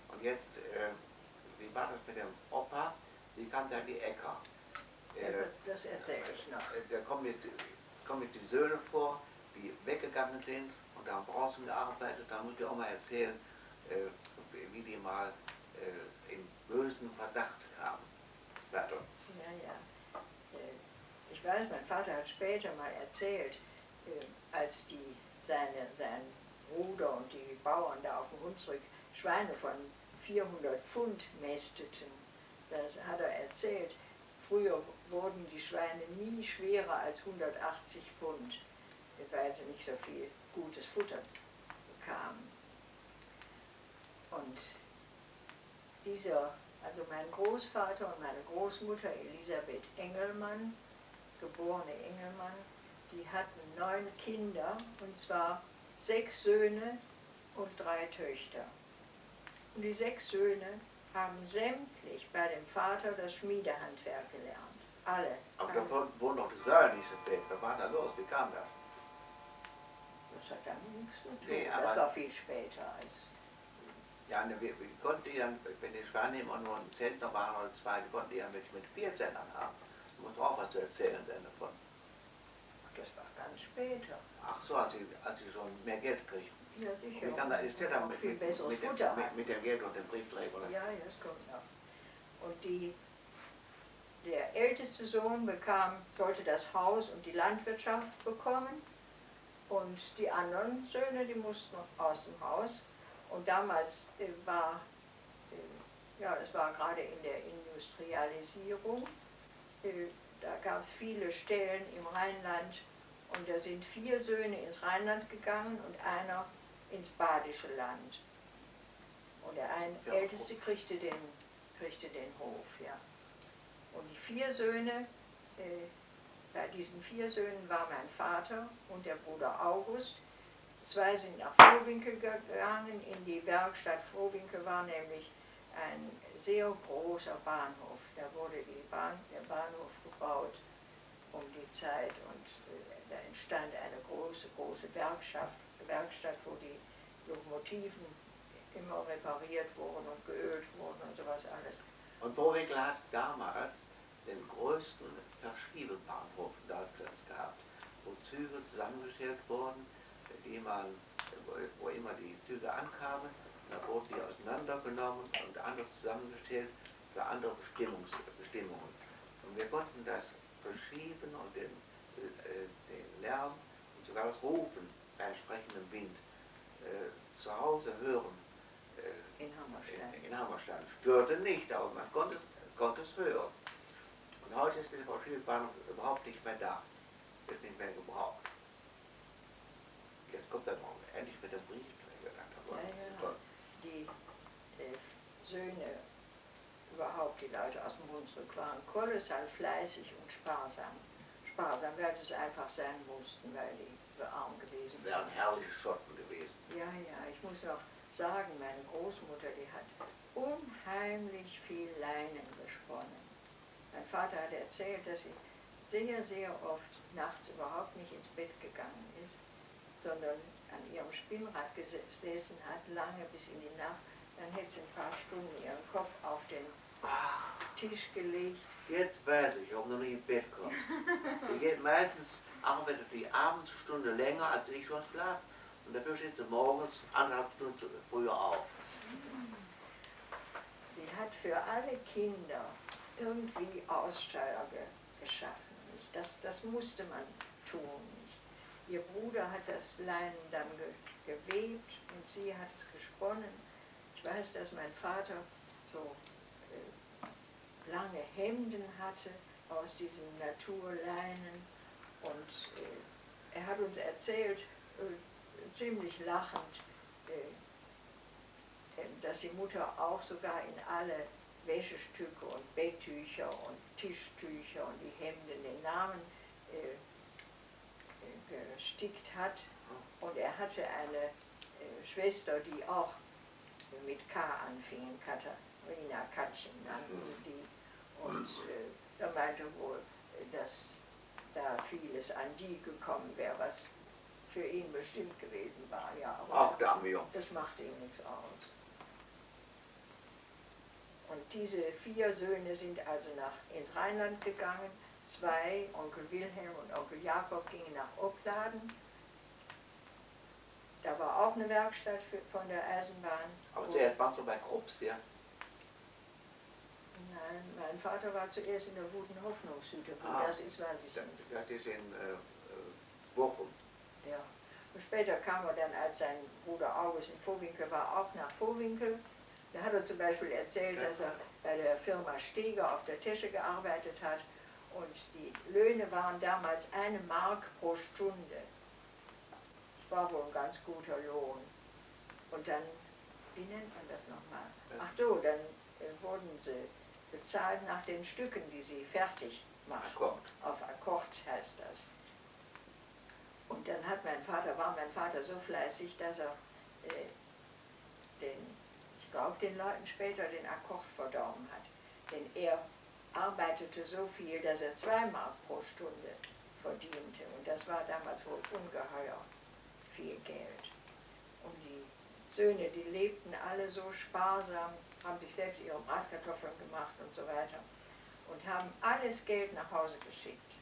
[SPEAKER 1] Und jetzt, wie war das mit dem Opa? Wie kam der an die Äcker?
[SPEAKER 3] Das erzähle ich noch.
[SPEAKER 1] Da kommen jetzt die Söhne vor, die weggegangen sind und haben draußen gearbeitet. Da muss ich auch mal erzählen, wie die mal in bösen Verdacht kamen. Weiter.
[SPEAKER 3] Ja. Ich weiß, mein Vater hat später mal erzählt, als sein Bruder und die Bauern da auf dem Hunsrück Schweine von 400 Pfund mästeten. Das hat er erzählt. Früher wurden die Schweine nie schwerer als 180 Pfund, weil sie nicht so viel gutes Futter bekamen. Und also mein Großvater und meine Großmutter Elisabeth Engelmann, geborene Engelmann, die hatten 9 Kinder, und zwar 6 Söhne und 3 Töchter. Und die 6 Söhne haben sämtlich bei dem Vater das Schmiedehandwerk gelernt. Alle.
[SPEAKER 1] Aber davon wurden noch die Söhne nicht so spät. Was war da los? Wie kam das?
[SPEAKER 3] Das hat damit nichts zu tun.
[SPEAKER 1] Nee,
[SPEAKER 3] das war viel später als.
[SPEAKER 1] Ja, wie konnten die dann, wenn die Schweine immer nur ein Zentner waren oder 2, die konnten die ja mit 4 Zentnern haben. Du musst auch was zu erzählen denn davon.
[SPEAKER 3] Das war ganz später.
[SPEAKER 1] Ach so, als sie schon mehr Geld kriegten.
[SPEAKER 3] Ja, sicher.
[SPEAKER 1] Wie kam das? Ist der dann mit dem Geld und dem Briefträger? Oder?
[SPEAKER 3] Ja, das kommt noch. Und der älteste Sohn sollte das Haus und die Landwirtschaft bekommen, und die anderen Söhne, die mussten aus dem Haus. Und damals das war gerade in der Industrialisierung, da gab es viele Stellen im Rheinland, und da sind 4 Söhne ins Rheinland gegangen und einer ins Badische Land. Und der Älteste kriegte den Hof, ja. Und die 4 Söhne, bei diesen 4 Söhnen war mein Vater und der Bruder August. 2 sind nach Vohwinkel gegangen, in die Werkstatt. Vohwinkel war nämlich ein sehr großer Bahnhof. Da wurde der Bahnhof gebaut um die Zeit, und da entstand eine große Werkstatt, wo die Lokomotiven immer repariert wurden und geölt wurden und sowas alles.
[SPEAKER 1] Und Vohwinkel hat damals den größten Verschiebebahnhof Deutschlands gehabt, wo Züge zusammengestellt wurden, wo immer die Züge ankamen, da wurden die auseinandergenommen und anders zusammengestellt für andere Bestimmungen. Und wir konnten das Verschieben und den Lärm und sogar das Rufen bei entsprechendem Wind zu Hause hören. In Hammerstein. Störte nicht, aber man konnte es hören. Und heute ist der Verschiebebahnhof überhaupt nicht mehr da. Wird nicht mehr gebraucht. Jetzt kommt er noch endlich mit dem Briefträger.
[SPEAKER 3] Ja. Die Söhne, überhaupt die Leute aus dem Hunsrück, waren kolossal fleißig und sparsam. Weil sie es einfach sein mussten, weil die so arm gewesen
[SPEAKER 1] wären. Wären herrliche Schotten gewesen.
[SPEAKER 3] Ja, ich muss noch sagen, meine Großmutter, die hat unheimlich viel Leinen gesponnen. Mein Vater hat erzählt, dass sie sehr, sehr oft nachts überhaupt nicht ins Bett gegangen ist, sondern an ihrem Spinnrad gesessen hat, lange bis in die Nacht. Dann hätte sie ein paar Stunden ihren Kopf auf den Tisch gelegt.
[SPEAKER 1] Jetzt weiß ich, warum du nicht ins Bett kommst. Arbeitet die Abendstunde länger, als ich schon schlafe. Und dafür steht sie morgens 1,5 Stunden früher auf.
[SPEAKER 3] Sie hat für alle Kinder irgendwie Aussteiger geschaffen. Das musste man tun. Ihr Bruder hat das Leinen dann gewebt und sie hat es gesponnen. Ich weiß, dass mein Vater so lange Hemden hatte aus diesem Naturleinen und er hat uns erzählt, ziemlich lachend, dass die Mutter auch sogar in alle Wäschestücke und Betttücher und Tischtücher und die Hemden den Namen gestickt hat. Und er hatte eine Schwester, die auch mit K anfing, Katharina Katchen nannten sie die. Und er meinte wohl, dass da vieles an die gekommen wäre, was für ihn bestimmt gewesen war. Ja, aber
[SPEAKER 1] Auch der arme Junge.
[SPEAKER 3] das machte ihm nichts aus. Und diese 4 Söhne sind also ins Rheinland gegangen. 2, Onkel Wilhelm und Onkel Jakob, gingen nach Opladen. Da war auch eine Werkstatt von der Eisenbahn.
[SPEAKER 1] Aber zuerst waren sie bei Krups, ja?
[SPEAKER 3] Nein, mein Vater war zuerst in der Guten Hoffnungshütte. Wo das ist, weiß ich nicht.
[SPEAKER 1] Das ist in Bochum.
[SPEAKER 3] Ja. Und später kam er dann, als sein Bruder August in Vohwinkel war, auch nach Vohwinkel. Da hat er zum Beispiel erzählt, dass er bei der Firma Steger auf der Tische gearbeitet hat und die Löhne waren damals 1 Mark pro Stunde. Das war wohl ein ganz guter Lohn. Und dann, wie nennt man das nochmal? Ach so, dann wurden sie bezahlt nach den Stücken, die sie fertig machten.
[SPEAKER 1] Akkord.
[SPEAKER 3] Auf Akkord heißt das. Und dann war mein Vater so fleißig, dass er ich glaube, den Leuten später den Akkord verdorben hat. Denn er arbeitete so viel, dass er 2 Mark pro Stunde verdiente. Und das war damals wohl ungeheuer viel Geld. Und die Söhne, die lebten alle so sparsam, haben sich selbst ihre Bratkartoffeln gemacht und so weiter. Und haben alles Geld nach Hause geschickt.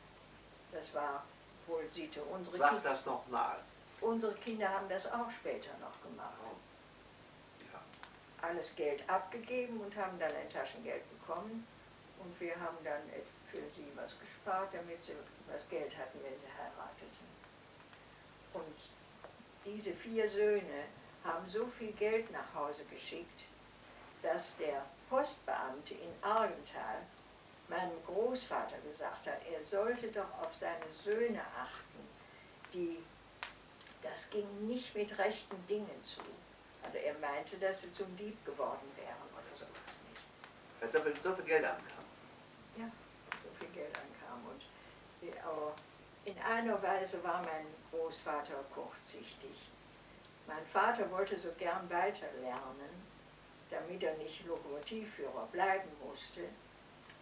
[SPEAKER 3] Das war wohl Sitte.
[SPEAKER 1] Sag das nochmal.
[SPEAKER 3] Unsere Kinder haben das auch später noch gemacht.
[SPEAKER 1] Ja.
[SPEAKER 3] Alles Geld abgegeben und haben dann ein Taschengeld bekommen. Und wir haben dann für sie was gespart, damit sie das Geld hatten, wenn sie heirateten. Und diese 4 Söhne haben so viel Geld nach Hause geschickt, dass der Postbeamte in Argenthal meinem Großvater gesagt hat, er sollte doch auf seine Söhne achten, das ging nicht mit rechten Dingen zu. Also er meinte, dass sie zum Dieb geworden wären oder sowas nicht.
[SPEAKER 1] Als ob so viel Geld ankam.
[SPEAKER 3] Ja, so viel Geld ankam. Und aber in einer Weise war mein Großvater kurzsichtig. Mein Vater wollte so gern weiter lernen, damit er nicht Lokomotivführer bleiben musste.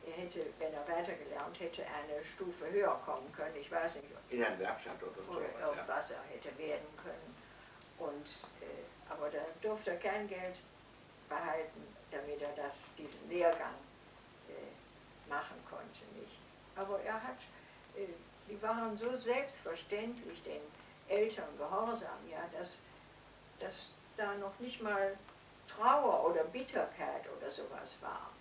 [SPEAKER 3] Er hätte, wenn er weitergelernt hätte, eine Stufe höher kommen können. Ich weiß nicht,
[SPEAKER 1] In einer Werkstatt oder so.
[SPEAKER 3] oder was er hätte werden können. Und, aber da durfte er kein Geld behalten, damit er diesen Lehrgang machen konnte. Nicht. Aber die waren so selbstverständlich den Eltern gehorsam, ja, dass da noch nicht mal Trauer oder Bitterkeit oder sowas war.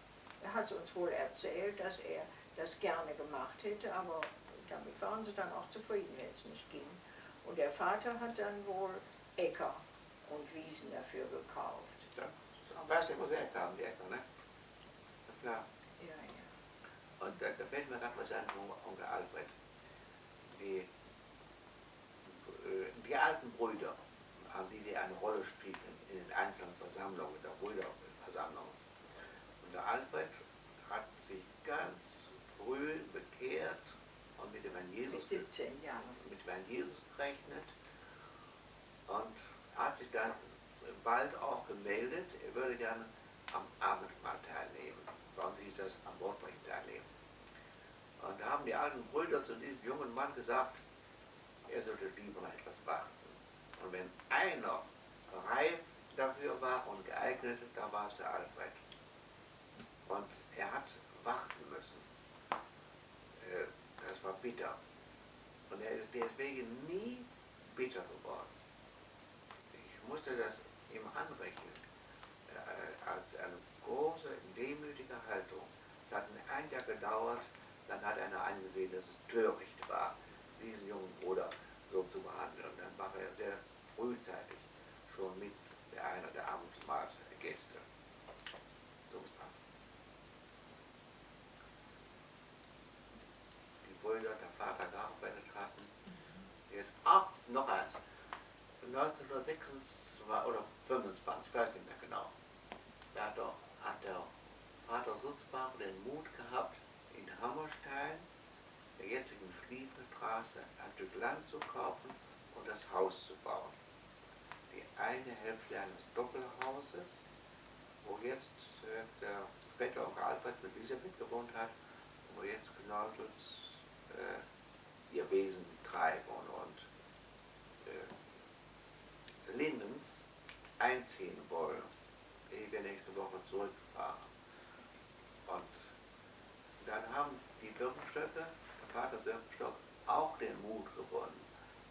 [SPEAKER 3] Er hat uns wohl erzählt, dass er das gerne gemacht hätte, aber damit waren sie dann auch zufrieden, wenn es nicht ging. Und der Vater hat dann wohl Äcker und Wiesen dafür gekauft.
[SPEAKER 1] Ja. Weißt du, wo sie herkamen, die Äcker, ne? Ja.
[SPEAKER 3] Ja, ja.
[SPEAKER 1] Und da fällt mir gerade was ein, Onkel Alfred. Die alten Brüder, die eine Rolle spielten in den einzelnen Versammlungen, der Brüderversammlungen. Und der Alfred hat sich ganz früh bekehrt und mit dem Herrn Jesus,
[SPEAKER 3] Mit 17 Jahren.
[SPEAKER 1] mit dem Herrn Jesus gerechnet und hat sich dann bald auch gemeldet, er würde gerne am Abendmahl teilnehmen. Bei uns hieß das am Wortbrechen teilnehmen. Und da haben die alten Brüder zu diesem jungen Mann gesagt, er sollte lieber noch etwas warten. Und wenn einer reif dafür war und geeignet, da war es der Alfred. Und er hat warten müssen. Das war bitter. Und er ist deswegen nie bitter geworden. Ich musste das ihm anrechnen, als eine große, demütige Haltung. Es hat ein Jahr gedauert, dann hat einer eingesehen, dass es töricht war, diesen jungen Bruder so zu behandeln. Und dann war er sehr frühzeitig schon mit einer der Abendmahlsgäste. 1926 oder 25, ich weiß nicht mehr genau, da hat der Vater Sutzbach den Mut gehabt, in Hammerstein, der jetzigen Schliefelstraße, ein Stück Land zu kaufen und das Haus zu bauen. Die eine Hälfte eines Doppelhauses, wo jetzt der später Onkel Alfred mit Elisabeth gewohnt hat, wo jetzt Knausels ihr Wesen treiben und Lindens einziehen wollen, ehe wir nächste Woche zurückfahren. Und dann haben die Birkenstöcke, der Vater Birkenstock, auch den Mut gewonnen.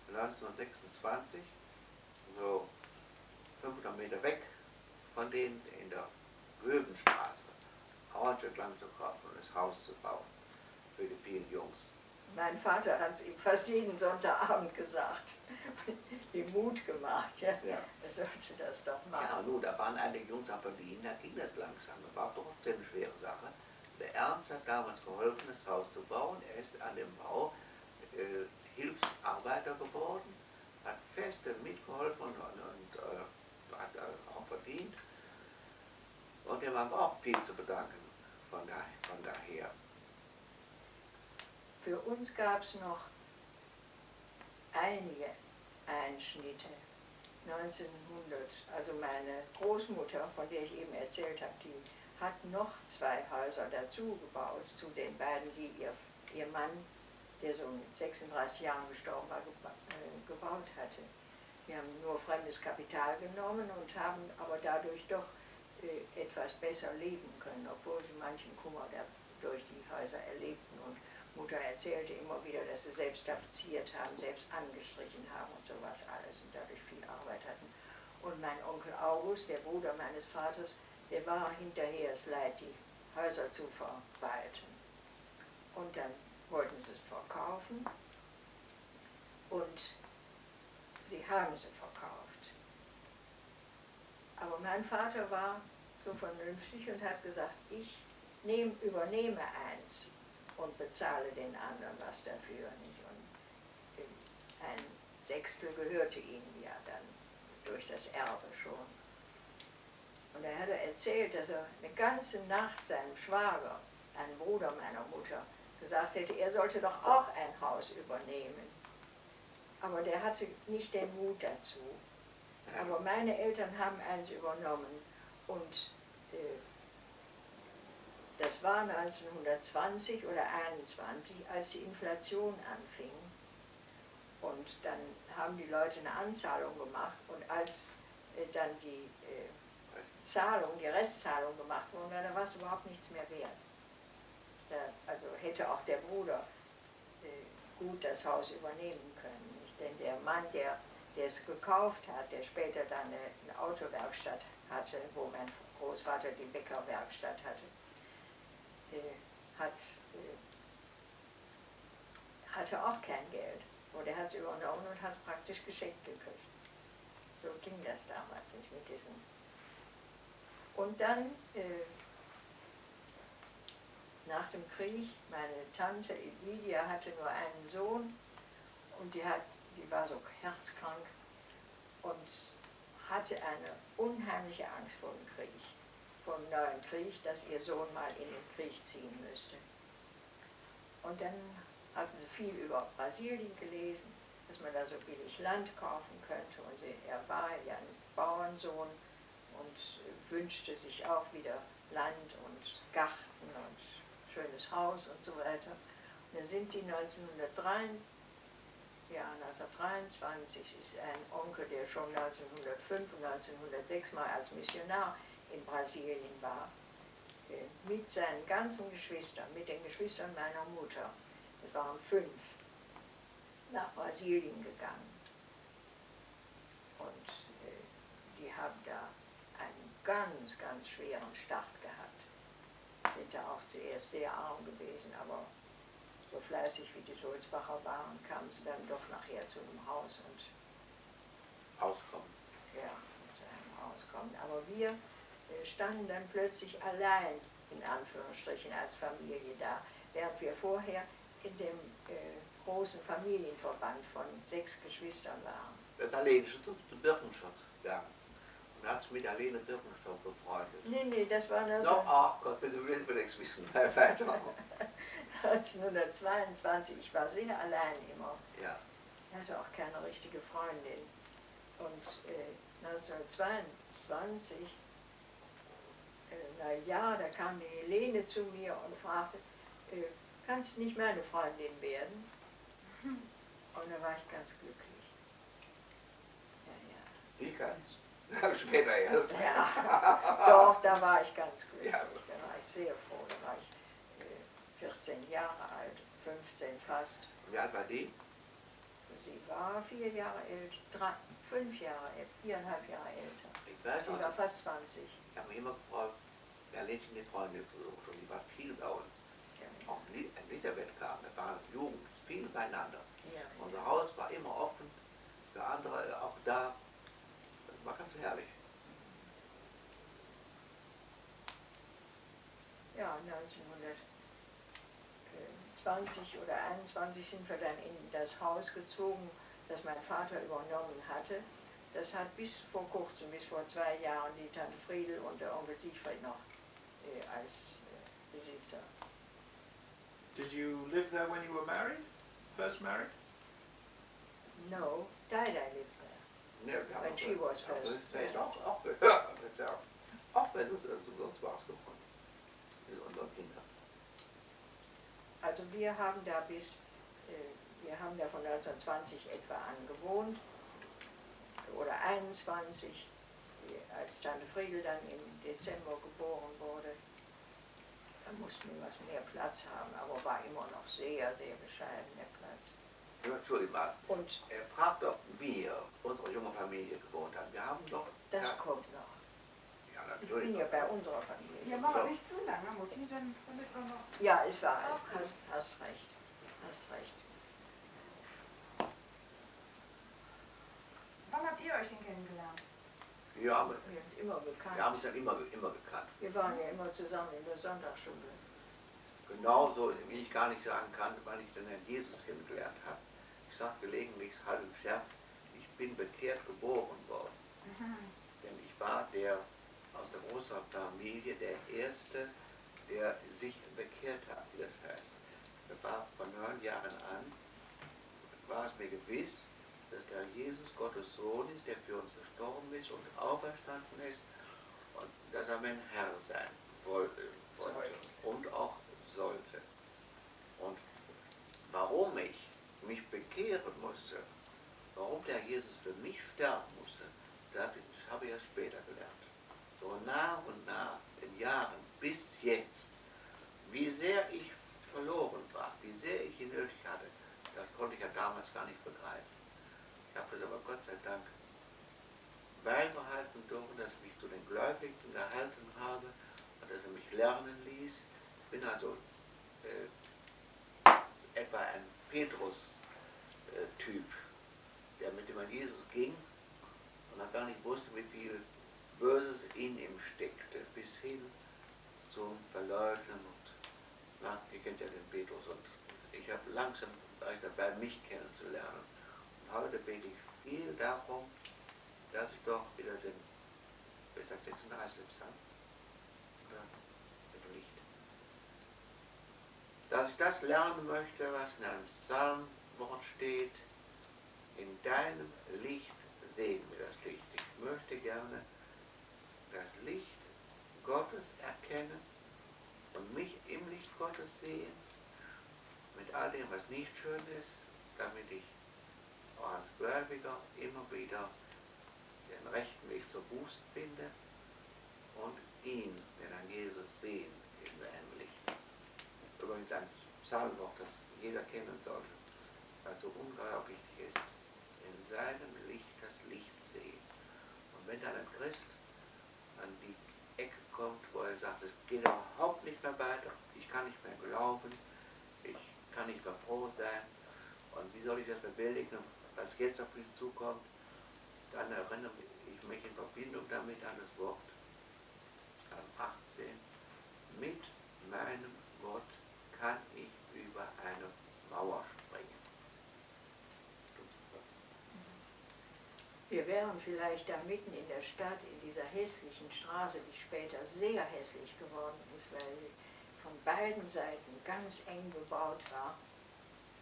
[SPEAKER 1] 1926, so 500 Meter weg von denen in der Löwenstraße, auch ein Stück Land zu kaufen und das Haus zu bauen für die vielen Jungs.
[SPEAKER 3] Mein Vater hat es ihm fast jeden Sonntagabend gesagt, ihm Mut gemacht, ja. Er sollte das doch machen.
[SPEAKER 1] Ja, nun, da waren einige Jungs am Verdienen, da ging das langsam. Das war doch eine ziemlich schwere Sache. Der Ernst hat damals geholfen, das Haus zu bauen. Er ist an dem Bau Hilfsarbeiter geworden, hat feste mitgeholfen und hat auch verdient. Und dem haben wir auch viel zu bedanken von daher.
[SPEAKER 3] Für uns gab es noch einige Einschnitte. 1900, also meine Großmutter, von der ich eben erzählt habe, die hat noch 2 Häuser dazu gebaut, zu den beiden, die ihr Mann, der so mit 36 Jahren gestorben war, gebaut hatte. Die haben nur fremdes Kapital genommen und haben aber dadurch doch etwas besser leben können, obwohl sie manchen Kummer durch die Häuser erlebten. Und Mutter erzählte immer wieder, dass sie selbst tapeziert haben, selbst angestrichen haben und sowas alles und dadurch viel Arbeit hatten. Und mein Onkel August, der Bruder meines Vaters, der war hinterher es leid, die Häuser zu verwalten. Und dann wollten sie es verkaufen und sie haben sie verkauft. Aber mein Vater war so vernünftig und hat gesagt, ich übernehme eins und bezahle den anderen was dafür. Nicht? Und ein Sechstel gehörte ihnen ja dann durch das Erbe schon. Und er hatte erzählt, dass er eine ganze Nacht seinem Schwager, einem Bruder meiner Mutter, gesagt hätte, er sollte doch auch ein Haus übernehmen. Aber der hatte nicht den Mut dazu. Aber meine Eltern haben eins übernommen und das war 1920 oder 1921, als die Inflation anfing. Und dann haben die Leute eine Anzahlung gemacht und als dann die Restzahlung gemacht wurde, da war es überhaupt nichts mehr wert. Also hätte auch der Bruder gut das Haus übernehmen können. Nicht? Denn der Mann, der es gekauft hat, der später dann eine Autowerkstatt hatte, wo mein Großvater die Bäckerwerkstatt hatte, hatte auch kein Geld. Und er hat es übernommen und hat es praktisch geschenkt gekriegt. So ging das damals nicht mit diesen. Und dann, nach dem Krieg, meine Tante Lydia hatte nur einen Sohn und die war so herzkrank und hatte eine unheimliche Angst vor dem Krieg. Vor dem neuen Krieg, dass ihr Sohn mal in den Krieg ziehen müsste. Und dann hatten sie viel über Brasilien gelesen, dass man da so billig Land kaufen könnte. Und er war ja ein Bauernsohn und wünschte sich auch wieder Land und Garten und schönes Haus und so weiter. Und dann sind die 1923 ist ein Onkel, der schon 1905 und 1906 mal als Missionar in Brasilien war, mit seinen ganzen Geschwistern, mit den Geschwistern meiner Mutter, es waren 5, nach Brasilien gegangen. Und die haben da einen ganz, ganz schweren Start gehabt. Sind da auch zuerst sehr arm gewesen, aber so fleißig wie die Sulzbacher waren, kamen sie dann doch nachher zu einem Haus und
[SPEAKER 1] Auskommen.
[SPEAKER 3] Ja, zu einem Haus kommen. Aber wir standen dann plötzlich allein, in Anführungsstrichen, als Familie da, während wir vorher in dem großen Familienverband von 6 Geschwistern waren.
[SPEAKER 1] Das alleine schon zu Birkenstock gegangen. Und hat sich mit Alene Birkenstock befreundet.
[SPEAKER 3] Nee, das war
[SPEAKER 1] Noch, ach Gott, bitte will ich nichts wissen. Weiter.
[SPEAKER 3] 1922, ich war sehr allein immer.
[SPEAKER 1] Ja.
[SPEAKER 3] Ich hatte auch keine richtige Freundin. Und 1922, da kam die Helene zu mir und fragte, kannst du nicht meine Freundin werden? Und da war ich ganz glücklich. Ja.
[SPEAKER 1] Ich kann's. Später erst.
[SPEAKER 3] Ja, doch, da war ich ganz glücklich.
[SPEAKER 1] Ja.
[SPEAKER 3] Da war ich sehr froh. Da war ich 14 Jahre alt, 15 fast.
[SPEAKER 1] Und wie alt war die?
[SPEAKER 3] Sie war 4 Jahre älter, 5 Jahre älter, 4,5 Jahre älter.
[SPEAKER 1] Ich weiß
[SPEAKER 3] Sie
[SPEAKER 1] noch,
[SPEAKER 3] war fast 20.
[SPEAKER 1] ich habe mich immer gefragt, wer lädt die Freundin gesucht und die war viel bei uns. Auch Elisabeth kam, da war Jugend, viel beieinander.
[SPEAKER 3] Ja,
[SPEAKER 1] Unser Haus war immer offen, für andere auch da. Das war ganz herrlich.
[SPEAKER 3] ja, 1920 oder 21 sind wir dann in das Haus gezogen, das mein Vater übernommen hatte. Das hat bis vor kurzem, bis vor 2 Jahren, die Tante Friedel und der Onkel Siegfried noch als Besitzer.
[SPEAKER 5] Did you live there when you were married? First married?
[SPEAKER 3] No, Dada lived there.
[SPEAKER 1] Ne, wir haben
[SPEAKER 3] When she was first.
[SPEAKER 1] auch wenn du zu uns warst gefunden. Mit unseren Kindern.
[SPEAKER 3] Also wir haben da wir haben da von 1920 etwa an gewohnt, oder 21, als Tante Friedel dann im Dezember geboren wurde. Da mussten wir etwas mehr Platz haben, aber war immer noch sehr, sehr bescheiden der Platz.
[SPEAKER 1] Ja, Entschuldigung mal.
[SPEAKER 3] Und
[SPEAKER 1] Fragt doch, wie unsere junge Familie gewohnt hat. Wir haben doch...
[SPEAKER 3] das
[SPEAKER 1] ja,
[SPEAKER 3] kommt noch.
[SPEAKER 1] Ja,
[SPEAKER 3] Ich
[SPEAKER 1] natürlich.
[SPEAKER 3] bin ja bei unserer Familie.
[SPEAKER 2] Ja, mach aber nicht zu lange, Mutti, dann findet man noch.
[SPEAKER 3] Ja, es war,
[SPEAKER 2] Okay.
[SPEAKER 3] hast recht. Hast recht.
[SPEAKER 2] Wann habt ihr euch denn kennengelernt?
[SPEAKER 1] Ja,
[SPEAKER 3] Wir sind immer bekannt.
[SPEAKER 1] wir haben uns dann immer gekannt.
[SPEAKER 3] Wir waren ja immer zusammen in der Sonntagsschule.
[SPEAKER 1] Genauso, wie ich gar nicht sagen kann, weil ich den Herrn Jesus kennengelernt habe. Ich sage gelegentlich, halb im Scherz, ich bin bekehrt geboren worden. Denn ich war der aus der großen Familie der Erste, der sich bekehrt hat, wie das heißt. Das war von 9 Jahren an, war es mir gewiss, dass der Jesus Gottes Sohn ist, der für uns gestorben ist und auferstanden ist und dass er mein Herr sein wollte und auch sollte. Und warum ich mich bekehren musste, warum der Jesus für mich sterben musste, das habe ich erst später gelernt. So nach und nach, in Jahren, bis jetzt, wie sehr ich verloren war, wie sehr ich ihn nötig hatte, das konnte ich ja damals gar nicht begreifen. Ich habe das aber Gott sei Dank beibehalten dürfen, dass ich mich zu den Gläubigen gehalten habe und dass er mich lernen ließ. Ich bin also etwa ein Petrus-Typ, der mit dem an Jesus ging und dann gar nicht wusste, wie viel Böses in ihm steckte, bis hin zum Verleugnen und ihr kennt ja den Petrus und ich habe langsam war ich dabei, mich kennenzulernen. Und heute bete ich viel darum, dass ich doch wieder sind, bis 36 Psalm, oder mit Licht. Dass ich das lernen möchte, was in einem Psalmwort steht, in deinem Licht sehen wir das Licht. Ich möchte gerne das Licht Gottes erkennen und mich im Licht Gottes sehen, mit all dem, was nicht schön ist, damit ich auch als Gläubiger immer wieder den rechten Weg zur Buße finde und ihn, den Herrn Jesus, sehen in seinem Licht. Übrigens ein Psalmwort, das jeder kennen sollte, weil es so ungeheuer wichtig ist. In seinem Licht das Licht sehen. Und wenn dann ein Christ an die Ecke kommt, wo er sagt, es geht überhaupt nicht mehr weiter, ich kann nicht mehr glauben, ich kann nicht mehr froh sein, und wie soll ich das bewältigen, was jetzt auf mich zukommt, dann erinnere ich mich in Verbindung damit an das Wort, Psalm 18, mit meinem Gott kann ich über eine Mauer springen.
[SPEAKER 3] wir wären vielleicht da mitten in der Stadt, in dieser hässlichen Straße, die später sehr hässlich geworden ist, weil sie von beiden Seiten ganz eng gebaut war.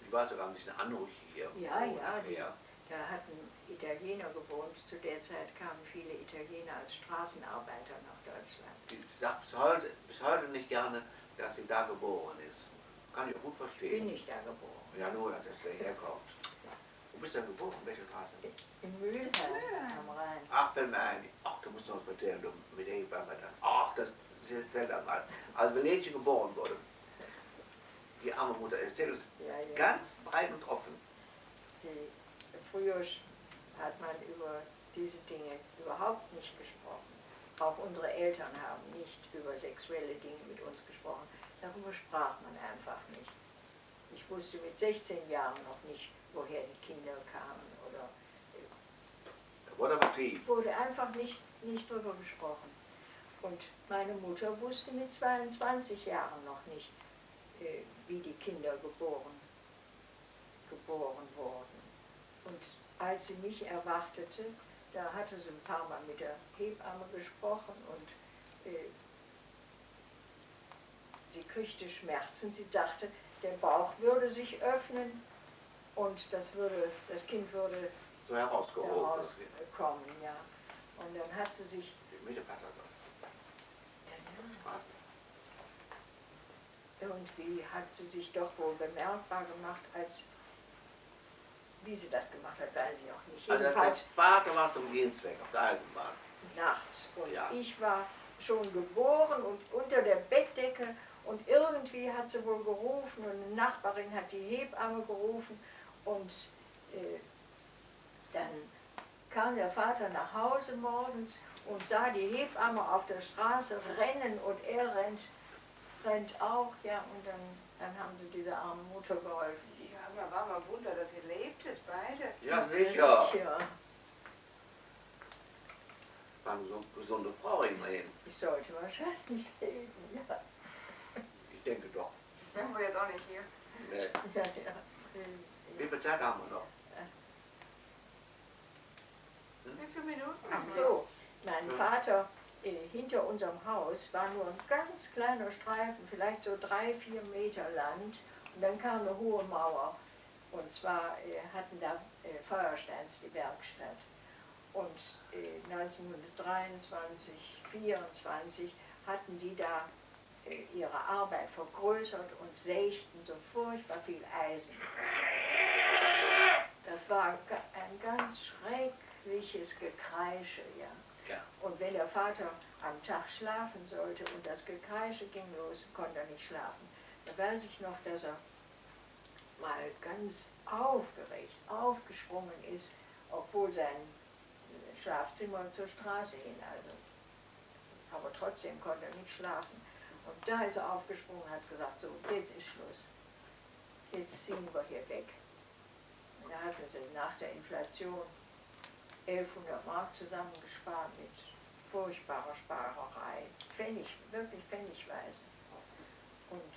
[SPEAKER 1] Die war sogar ein bisschen anrüchig hier.
[SPEAKER 3] Ja,
[SPEAKER 1] Ja.
[SPEAKER 3] da hatten Italiener gewohnt. Zu der Zeit kamen viele Italiener als Straßenarbeiter nach Deutschland.
[SPEAKER 1] Die sagt bis heute nicht gerne, dass sie da geboren ist. Kann ich auch gut verstehen.
[SPEAKER 3] Bin ich da geboren.
[SPEAKER 1] Ja, nur, dass er herkommt. Wo bist du denn geboren? Welche Straße?
[SPEAKER 3] In Mülheim am Rhein.
[SPEAKER 1] Ach, wenn man eigentlich. Ach, du musst noch was erzählen, du mit der Hebamme dann. Ach, das erzählt er mal. Als Mädchen geboren wurde, die arme Mutter erzählt es
[SPEAKER 3] Ja, ja.
[SPEAKER 1] ganz breit und offen.
[SPEAKER 3] Früher hat man über diese Dinge überhaupt nicht gesprochen. Auch unsere Eltern haben nicht über sexuelle Dinge mit uns gesprochen. Darüber sprach man einfach nicht. Ich wusste mit 16 Jahren noch nicht, woher die Kinder kamen. Oder
[SPEAKER 1] Da wurde aber tief.
[SPEAKER 3] wurde einfach nicht drüber gesprochen. Und meine Mutter wusste mit 22 Jahren noch nicht, wie die Kinder geboren wurden. Und als sie mich erwartete, da hatte sie ein paar Mal mit der Hebamme gesprochen und sie kriegte Schmerzen. Sie dachte, der Bauch würde sich öffnen und das Kind würde
[SPEAKER 1] So herausgehoben.
[SPEAKER 3] herauskommen, ja. Und dann hat sie sich
[SPEAKER 1] Mit dem Vater so.
[SPEAKER 3] irgendwie hat sie sich doch wohl bemerkbar gemacht, als wie sie das gemacht hat, weiß ich auch nicht.
[SPEAKER 1] Also
[SPEAKER 3] Jedenfalls
[SPEAKER 1] der Vater war zum Dienstweg auf der Eisenbahn.
[SPEAKER 3] nachts. Und
[SPEAKER 1] Ja.
[SPEAKER 3] ich war schon geboren und unter der Bettdecke und irgendwie hat sie wohl gerufen und eine Nachbarin hat die Hebamme gerufen und dann kam der Vater nach Hause morgens und sah die Hebamme auf der Straße rennen und er rennt auch, ja, und dann haben sie dieser armen Mutter geholfen.
[SPEAKER 2] Ja, aber war mal Wunder, dass ihr lebtet, beide.
[SPEAKER 1] Ja, sicher.
[SPEAKER 3] Sicher.
[SPEAKER 1] War eine so gesunde Frau immerhin.
[SPEAKER 3] Ich sollte wahrscheinlich leben, ja.
[SPEAKER 1] Ich denke doch.
[SPEAKER 2] Das machen wir jetzt auch nicht hier.
[SPEAKER 1] Nee.
[SPEAKER 3] Ja, ja.
[SPEAKER 1] Wie viel Zeit haben wir noch?
[SPEAKER 2] Wie viele Minuten?
[SPEAKER 3] Ach so, mein Vater, hinter unserem Haus war nur ein ganz kleiner Streifen, vielleicht so 3-4 Meter Land. Und dann kam eine hohe Mauer. Und zwar hatten da Feuersteins die Werkstatt. Und 1923, 1924 hatten die da ihre Arbeit vergrößert und sägten so furchtbar viel Eisen. Das war ein ganz schreckliches Gekreische, ja.
[SPEAKER 1] Ja.
[SPEAKER 3] Und wenn der Vater am Tag schlafen sollte und das Gekreische ging los, konnte er nicht schlafen. Da weiß ich noch, dass er mal ganz aufgeregt aufgesprungen ist, obwohl sein Schlafzimmer zur Straße hin, also. Aber trotzdem konnte er nicht schlafen. Und da ist er aufgesprungen und hat gesagt, so, jetzt ist Schluss. Jetzt ziehen wir hier weg. Und da hatten sie nach der Inflation 1100 Mark zusammengespart mit furchtbarer Sparerei. Wirklich pfennigweise. Und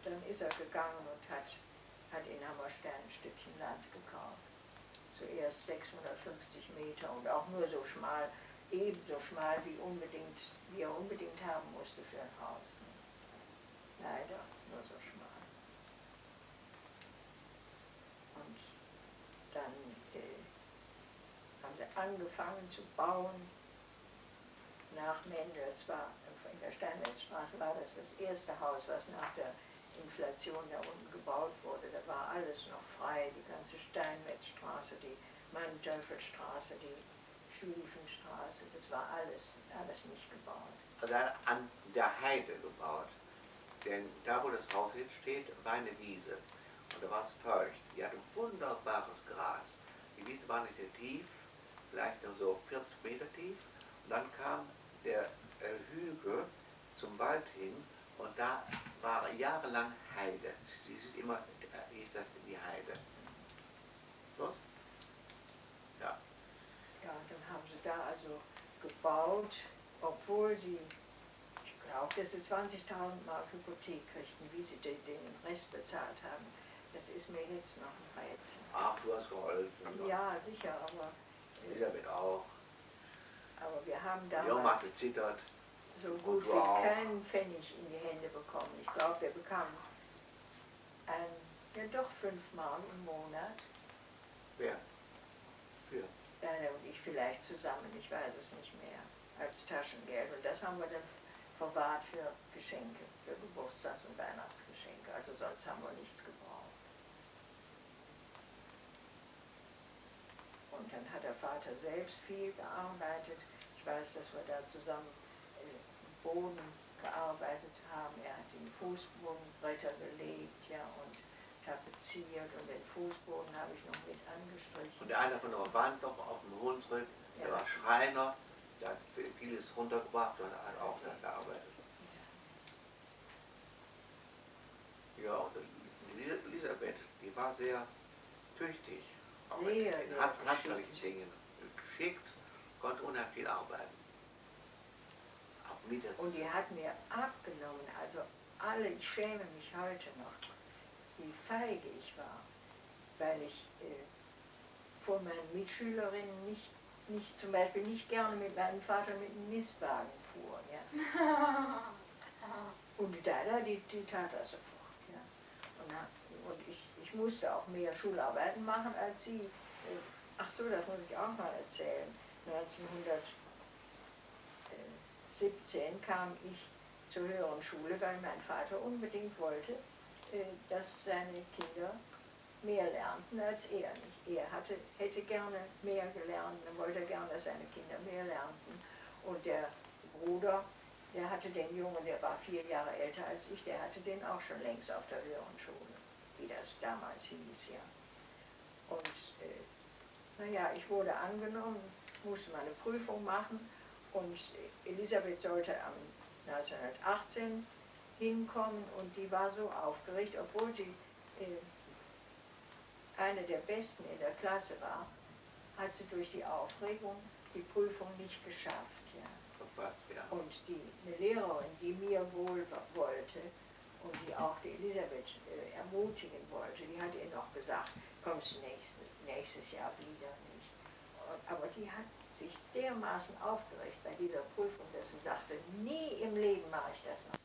[SPEAKER 3] dann ist er gegangen und hat in Hammerstein ein Stückchen Land gekauft. Zuerst 650 Meter und auch nur so schmal, ebenso schmal wie er unbedingt haben musste für ein Haus. Leider nur so schmal. Und dann haben sie angefangen zu bauen nach Mendel. Es war in der Steinmetzstraße war das erste Haus, was nach der Inflation da unten gebaut wurde. Da war alles noch frei, die ganze Steinmetzstraße, die Manteufelstraße, die Schliefenstraße, das war alles nicht gebaut.
[SPEAKER 1] Also er hat an der Heide gebaut. Denn da, wo das Haus jetzt steht, war eine Wiese. Und da war es feucht. Die hatte wunderbares Gras. Die Wiese war nicht sehr tief, vielleicht nur so 40 Meter tief. Und dann kam der Hügel zum Wald hin und da war jahrelang Heide. Hieß das die Heide. Los? Ja.
[SPEAKER 3] Ja, dann haben sie da also gebaut, obwohl sie, ich glaube, dass sie 20.000 Mark Hypothek kriegten, wie sie den Rest bezahlt haben. Das ist mir jetzt noch ein Rätsel.
[SPEAKER 1] Ach, du hast geholfen.
[SPEAKER 3] Ja, sicher, aber
[SPEAKER 1] Elisabeth auch.
[SPEAKER 3] Aber wir haben
[SPEAKER 1] Die Oma hat
[SPEAKER 3] damals
[SPEAKER 1] gezittert.
[SPEAKER 3] so gut
[SPEAKER 1] du
[SPEAKER 3] wie
[SPEAKER 1] auch.
[SPEAKER 3] keinen Pfennig in die Hände bekommen. Ich glaube, wir bekamen ja doch 5 Mark im Monat.
[SPEAKER 1] Wer? Für?
[SPEAKER 3] Deine und ich vielleicht zusammen, ich weiß es nicht mehr, als Taschengeld. Und das haben wir dann verwahrt für Geschenke, für Geburtstags- und Weihnachtsgeschenke. Also sonst haben wir nichts gebraucht. Und dann hat der Vater selbst viel gearbeitet. Ich weiß, dass wir da zusammen im Boden gearbeitet haben. Er hat die Fußbodenbretter gelegt, ja, und tapeziert, und den Fußboden habe ich noch mit angestrichen.
[SPEAKER 1] Und der eine von der Wand noch auf dem Hunsrück, der
[SPEAKER 3] Ja.
[SPEAKER 1] war Schreiner, der hat vieles runtergebracht und hat auch da gearbeitet. Ja, und Elisabeth, die war sehr tüchtig. Auch
[SPEAKER 3] Sehr,
[SPEAKER 1] in
[SPEAKER 3] sehr
[SPEAKER 1] handwerklichen Dingen. Geschickt, konnte unheimlich viel arbeiten. Auch mit
[SPEAKER 3] Und die hat mir abgenommen, also alle, ich schäme mich heute noch, wie feige ich war, weil ich vor meinen Mitschülerinnen nicht zum Beispiel nicht gerne mit meinem Vater mit dem Mistwagen fuhr. Ja. Und die Dada, die tat das sofort. Ja. Und ich musste auch mehr Schularbeiten machen als sie. Ach so, das muss ich auch mal erzählen. 1917 kam ich zur höheren Schule, weil mein Vater unbedingt wollte, dass seine Kinder mehr lernten als er nicht. Er hätte gerne mehr gelernt, er wollte gerne, dass seine Kinder mehr lernten. Und der Bruder, der hatte den Jungen, der war 4 Jahre älter als ich, der hatte den auch schon längst auf der höheren Schule, wie das damals hieß, ja. Und naja, ich wurde angenommen, musste meine Prüfung machen, und Elisabeth sollte am 1918 hinkommen, und die war so aufgeregt, obwohl sie eine der Besten in der Klasse war, hat sie durch die Aufregung die Prüfung nicht geschafft. Ja. Und eine Lehrerin, die mir wohl wollte und die auch die Elisabeth ermutigen wollte, die hat ihr noch gesagt, kommst du nächstes Jahr wieder nicht. Aber die hat sich dermaßen aufgeregt bei dieser Prüfung, dass sie sagte, nie im Leben mache ich das noch.